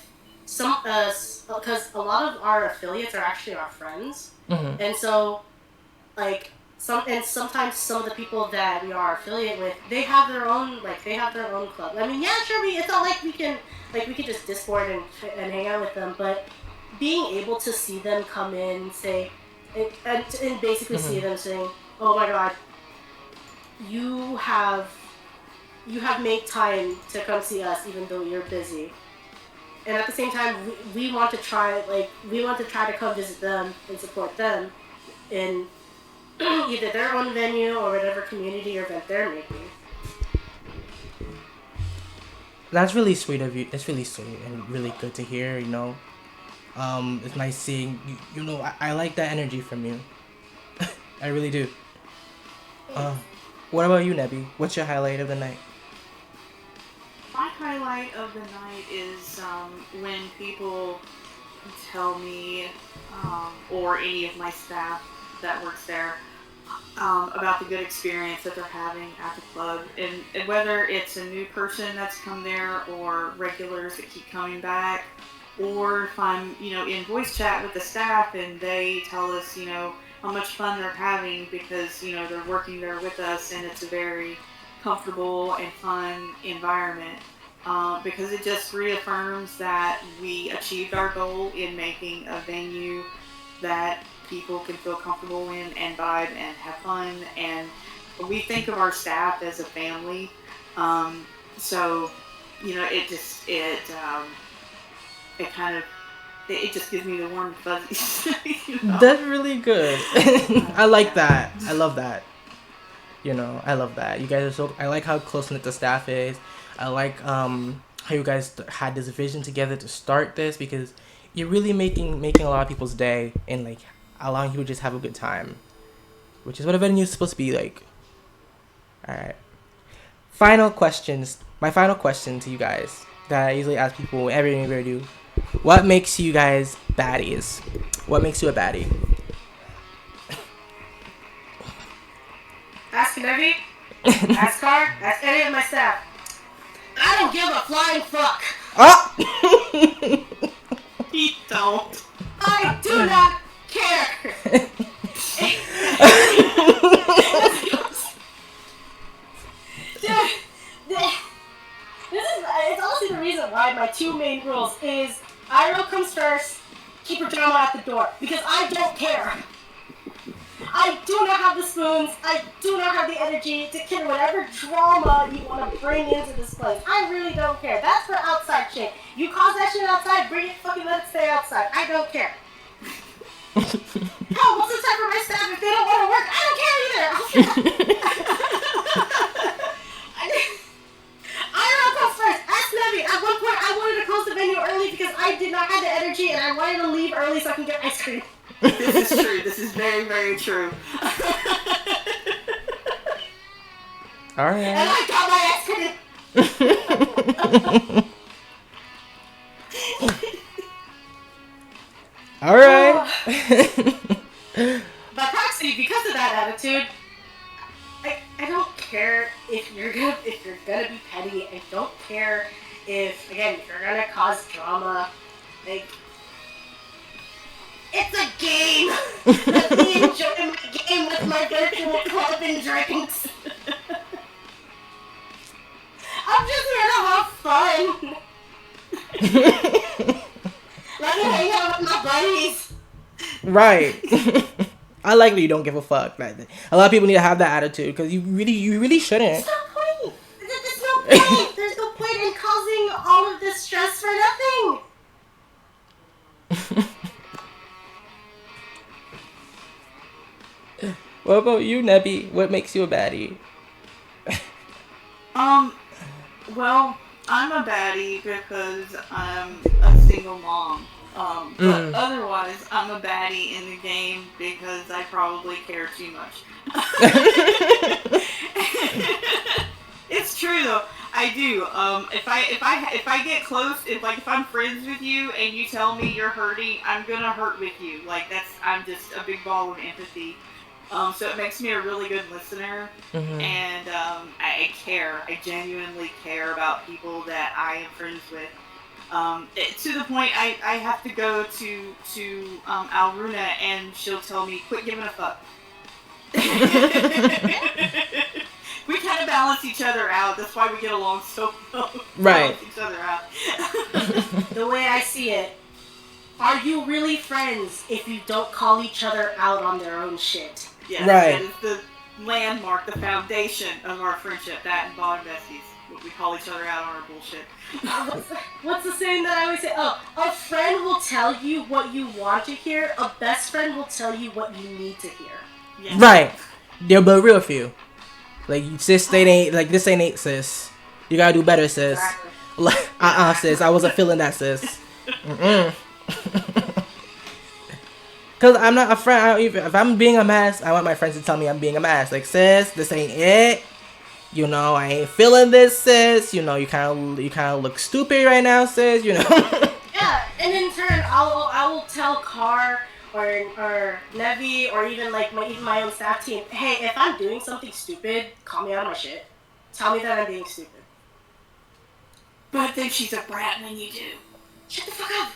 because a lot of our affiliates are actually our friends, Mm-hmm. and so like sometimes some of the people that we are affiliate with, they have their own club. I mean, yeah, sure, it's not like we can just Discord and hang out with them, but being able to see them come in, say, and basically see them saying, "Oh my God, you have made time to come see us even though you're busy." And at the same time, we want to try to come visit them and support them in either their own venue or whatever community or event they're making. That's really sweet of you. That's really sweet and really good to hear. It's nice seeing you. I like that energy from you. I really do. Thanks. What about you, Nebby? What's your highlight of the night? My highlight of the night is when people tell me, or any of my staff that works there, about the good experience that they're having at the club, and whether it's a new person that's come there or regulars that keep coming back, or if I'm, in voice chat with the staff and they tell us, how much fun they're having because, they're working there with us and it's a very comfortable and fun environment. Because it just reaffirms that we achieved our goal in making a venue that people can feel comfortable in and vibe and have fun. And we think of our staff as a family. So, it kind of, it just gives me the warm fuzzies. That's really good. I like that. I love that. I love that. You guys are so. I like how close knit the staff is. I like how you guys had this vision together to start this because you're really making a lot of people's day and like allowing people to just have a good time, which is what a venue is supposed to be like. All right. Final questions. My final question to you guys that I usually ask people every interview I do. What makes you guys baddies? What makes you a baddie? Ask Nevi, ask Car, ask any of my staff. I don't give a flying fuck. Oh! You don't. I do not care. Dude, it's honestly the reason why my two main rules is IRL comes first, keep your drama at the door. Because I don't care. I do not have the spoons. I do not have the energy to kill whatever drama you want to bring into this place. I really don't care. That's for outside shit. You cause that shit outside, bring it, fucking let it stay outside. I don't care. Hell, what's the time for my staff if they don't want to work? I don't care either. IRL comes first. Ask Nevi. At one point, I wanted to close the venue early because I did not have the energy and I wanted to leave early so I can get ice cream. This is true. This is very, very true. All right. And I got my ice cream. All right. By proxy, because of that attitude, I don't care if you're gonna be petty. I don't care if you're gonna cause drama. Like, it's a game. Let me enjoy my game with my virtual club and drinks. I'm just here to have fun. Let me hang out with my buddies. Right. I like that you don't give a fuck. Like, a lot of people need to have that attitude because you really shouldn't. There's no point. There's no point. There's no point in causing all of this stress for nothing. What about you, Nebby? What makes you a baddie? Well, I'm a baddie because I'm a single mom. But otherwise, I'm a baddie in the game because I probably care too much. It's true though. I do. If I get close, if I'm friends with you and you tell me you're hurting, I'm gonna hurt with you. I'm just a big ball of empathy. So it makes me a really good listener, and I care. I genuinely care about people that I am friends with. To the point I have to go to Alruna and she'll tell me, quit giving a fuck. We kind of balance each other out. That's why we get along so well. Right. Balance each other out. The way I see it, are you really friends if you don't call each other out on their own shit? Yes, right. That is the landmark, the foundation of our friendship. That and bond besties. We call each other out on our bullshit. What's the saying that I always say? Oh, a friend will tell you what you want to hear. A best friend will tell you what you need to hear. Yes. Right. They're but real few. Like, sis, they ain't, like, this ain't it, sis. You gotta do better, sis. Exactly. Like, sis, I wasn't feeling that, sis. Cause I'm not a friend. If I'm being a mess, I want my friends to tell me I'm being a mess. Like, sis, this ain't it. You know, I ain't feeling this, sis. You know, you kind of look stupid right now, sis. You know. Yeah, and in turn, I will tell Car or Nevi or even like my own staff team, hey, if I'm doing something stupid, call me out of my shit. Tell me that I'm being stupid. But then she's a brat when you do. Shut the fuck up.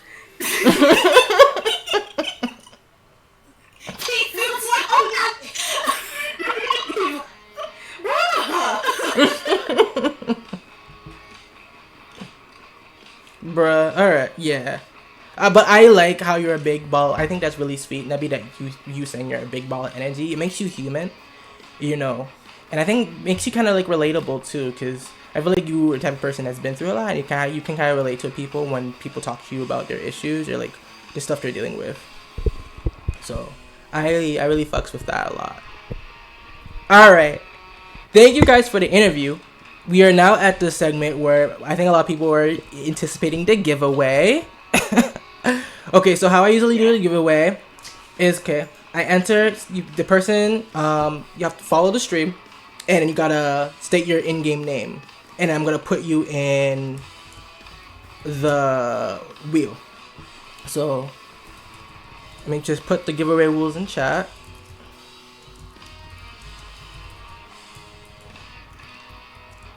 Bruh, alright, yeah. But I like how you're a big ball. I think that's really sweet, Nebi, that you saying you're a big ball of energy. It makes you human, you know. And I think makes you kind of like relatable too, because I feel like you are the type of person that's been through a lot, and you can kind of relate to people when people talk to you about their issues or like the stuff they're dealing with. So I really fucks with that a lot. Alright. Thank you guys for the interview. We are now at the segment where I think a lot of people are anticipating the giveaway. Okay, so how I usually do the giveaway is, okay, I enter the person, you have to follow the stream, and then you gotta state your in-game name. And I'm gonna put you in the wheel. So, let me just put the giveaway rules in chat.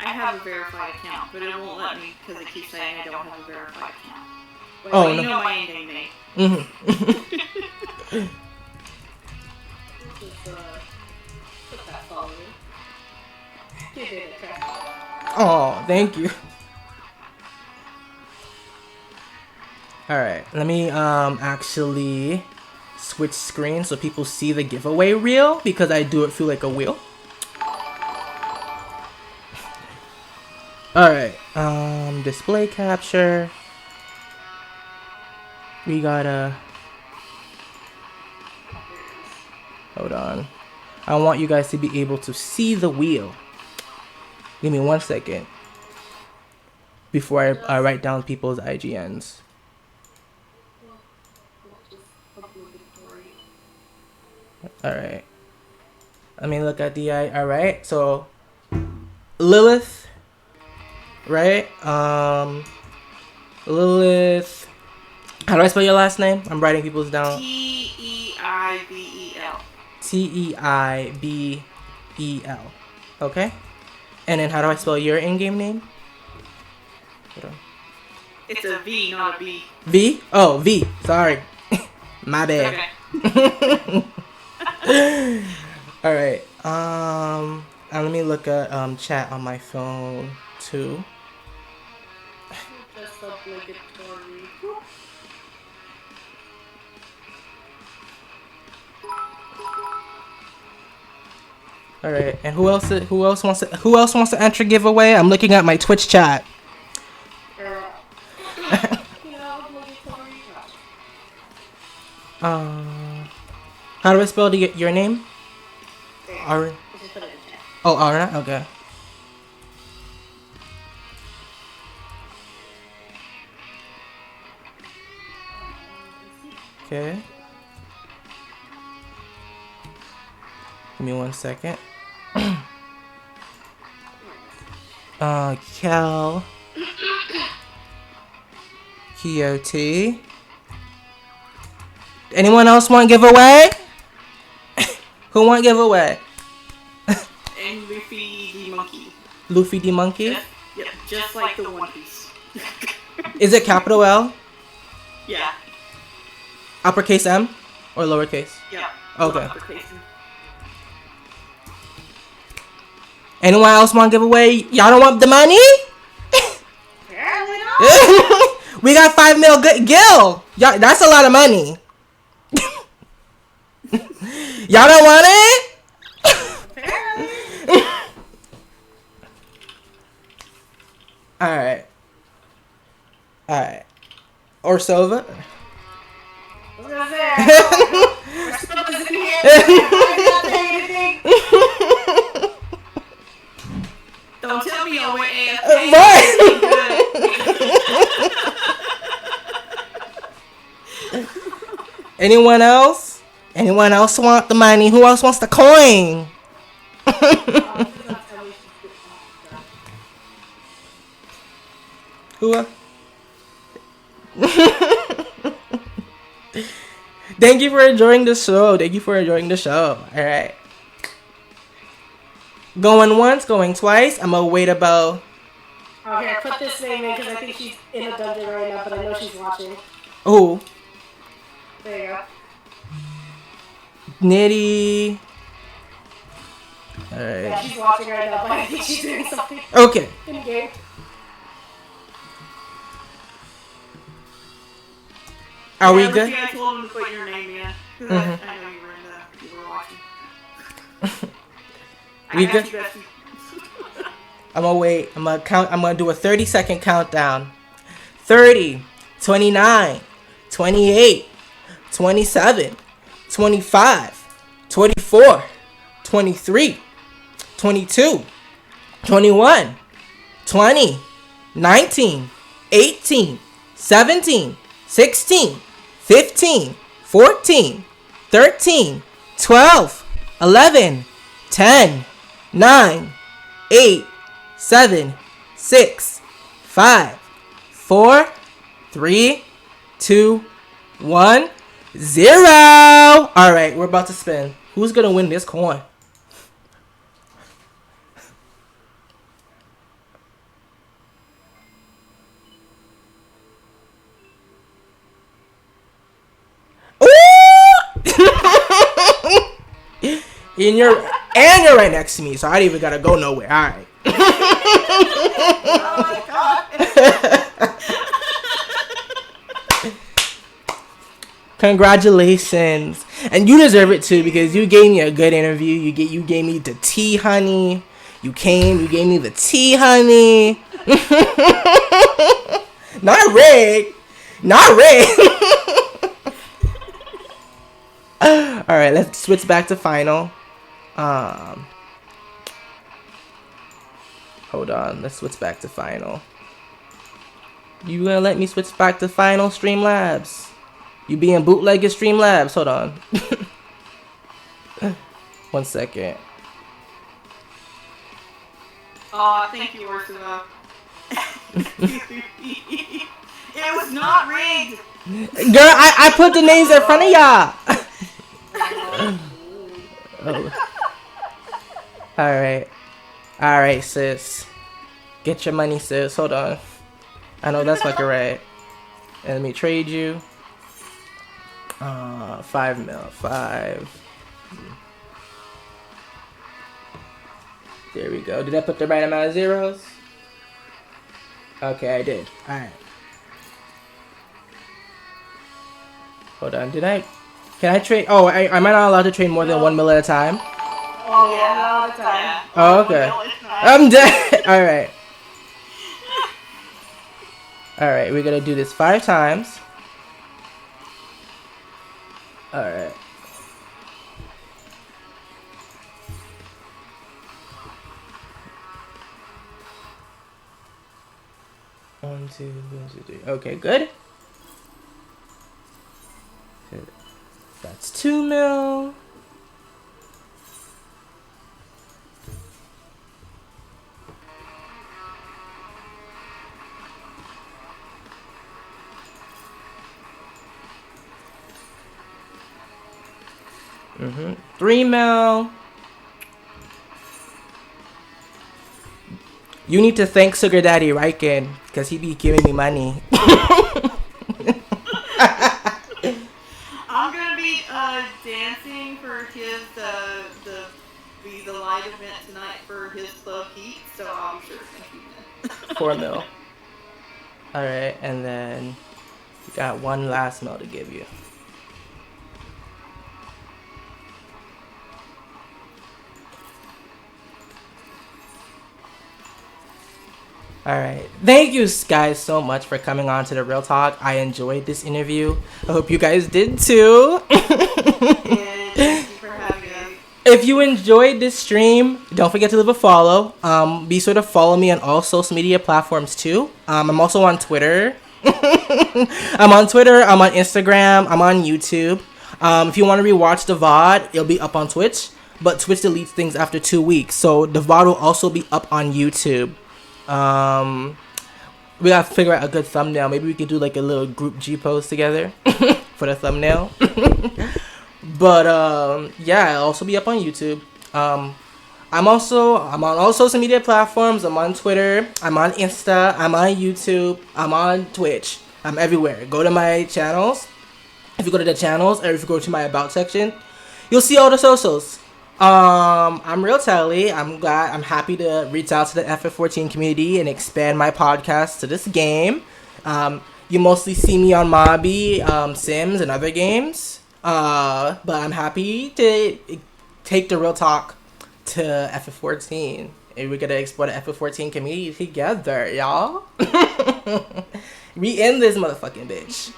I have a verified account, but it won't let me because it keeps saying I don't have a verified account. Wait, oh, you no. know my in-game name. Put that following. Give it a try. Oh, thank you. Alright, let me actually switch screens so people see the giveaway reel, because I do it through like a wheel. Alright, display capture. We gotta... Hold on. I want you guys to be able to see the wheel. Give me 1 second. Before I write down people's IGNs. Alright. Let me look at the alright, so Lilith. Right? Lilith. How do I spell your last name? I'm writing people's down. T-E-I-B-E-L. T-E-I-B-E-L. Okay. And then how do I spell your in-game name? Hold on. It's a V, not a B. V? Oh, V. Sorry. My bad. Okay. Alright. Let me look at chat on my phone too. Just obligatory. Alright, and who else wants to enter giveaway? I'm looking at my Twitch chat. How do I spell your name? Arna. Oh, Arna? Okay. Okay. Give me 1 second. Kel. Kiyoti. Anyone else want giveaway? Who want giveaway? And Luffy the monkey. Luffy the monkey? Just like the One Piece. Is it capital L? Yeah. Uppercase M? Or lowercase? Yeah. Okay. Uppercase. Anyone else want giveaway? Y'all don't want the money? Apparently not. We got 5 mil Gil. Y'all, that's a lot of money. Y'all don't want it? Apparently. Alright. Alright. Or Sova? I was gonna say, we're still in here. I'm not saying anything. Don't tell me y'all went AFK. Anyone else? Anyone else want the money? Who else wants the coin? Who? Thank you for enjoying the show. Thank you for enjoying the show. All right. Going once, going twice. I'm gonna wait about. Okay, put this name in because I think she's in a dungeon right now, but I know she's watching. Who? There you go. Nitty. All right. Yeah, she's watching right now, but I think she's doing something Okay. in game. Are we good? I told him to put your name in. I know you were watching. We good? I'm gonna wait. I'm gonna count. I'm gonna do a 30-second countdown. 30, 29, 28, 27, 25, 24, 23, 22, 21, 20, 19, 18, 17, 16, 15, 14, 13, 12, 11, 10, 9, 8, 7, 6, 5, 4, 3, 2, 1, 0. All right, we're about to spin. Who's gonna win this coin? And you're right next to me, so I don't even gotta go nowhere. All right. Oh my god. Congratulations, and you deserve it too because you gave me a good interview. You gave me the tea, honey. You gave me the tea, honey. Not rigged. All right, let's switch back to final. Hold on, let's switch back to final. You gonna let me switch back to final, Streamlabs? You being bootlegged Streamlabs? Hold on. 1 second. Oh, thank you, Ursula. It was not rigged. Girl, I put the names in front of y'all. Oh. All right, sis. Get your money, sis. Hold on. I know that's fucking right. And let me trade you. 5 mil. 5. There we go. Did I put the right amount of zeros? Okay, I did. All right. Hold on. Can I trade? Oh, am I not allowed to trade more than 1 mil at a time? Oh yeah, all the time. Oh, okay. I'm dead. All right. All right, we're gonna do this 5 times. All right. One, two, 3. Okay, good. That's 2 mil. 3 mil. You need to thank Sugar Daddy Riken because he be giving me money. I'm gonna be dancing for his the live event tonight for his club heat, so I'm sure it's gonna be 4 mil. All right, and then we got one last mil to give you. All right. Thank you guys so much for coming on to the Real Talk. I enjoyed this interview. I hope you guys did too. And thank you for having us. If you enjoyed this stream, don't forget to leave a follow. Be sure to follow me on all social media platforms too. I'm also on Twitter. I'm on Twitter. I'm on Instagram. I'm on YouTube. If you want to rewatch the VOD, it'll be up on Twitch. But Twitch deletes things after 2 weeks. So the VOD will also be up on YouTube. We gotta figure out a good thumbnail. Maybe we could do like a little group G post together for the thumbnail. But yeah, it'll also be up on YouTube. I'm on all social media platforms. I'm on Twitter. I'm on Insta. I'm on YouTube. I'm on Twitch. I'm everywhere. Go to my channels. If you go to the channels, or if you go to my about section, you'll see all the socials. I'm Real Telly. I'm happy to reach out to the FF14 community and expand my podcast to this game. You mostly see me on Mobby, Sims, and other games. But I'm happy to take the Real Talk to FF14. And we're gonna explore the FF14 community together, y'all. We in this motherfucking bitch.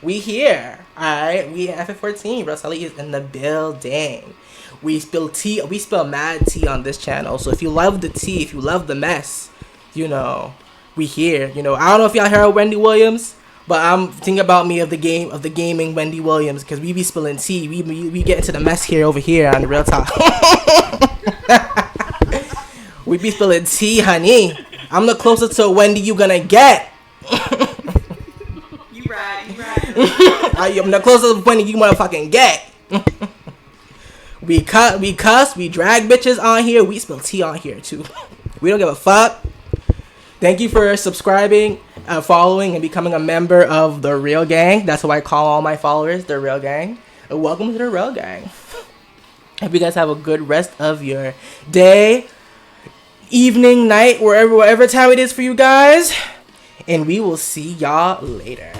We here, alright? We at FF14. Rosalie is in the building. We spill tea. We spill mad tea on this channel. So if you love the tea, if you love the mess, you know, we here. You know, I don't know if y'all heard of Wendy Williams, but I'm thinking about me of the gaming Wendy Williams, because we be spilling tea. We get into the mess over here on the Real Talk. We be spilling tea, honey. I'm the closest to Wendy you gonna get. You right. I'm the closest Wendy you motherfucking get. We cuss, we drag bitches on here, we spill tea on here too. We don't give a fuck. Thank you for subscribing, following, and becoming a member of the Real Gang. That's what I call all my followers, the Real Gang. Welcome to the Real Gang. Hope you guys have a good rest of your day, evening, night, wherever time it is for you guys. And we will see y'all later.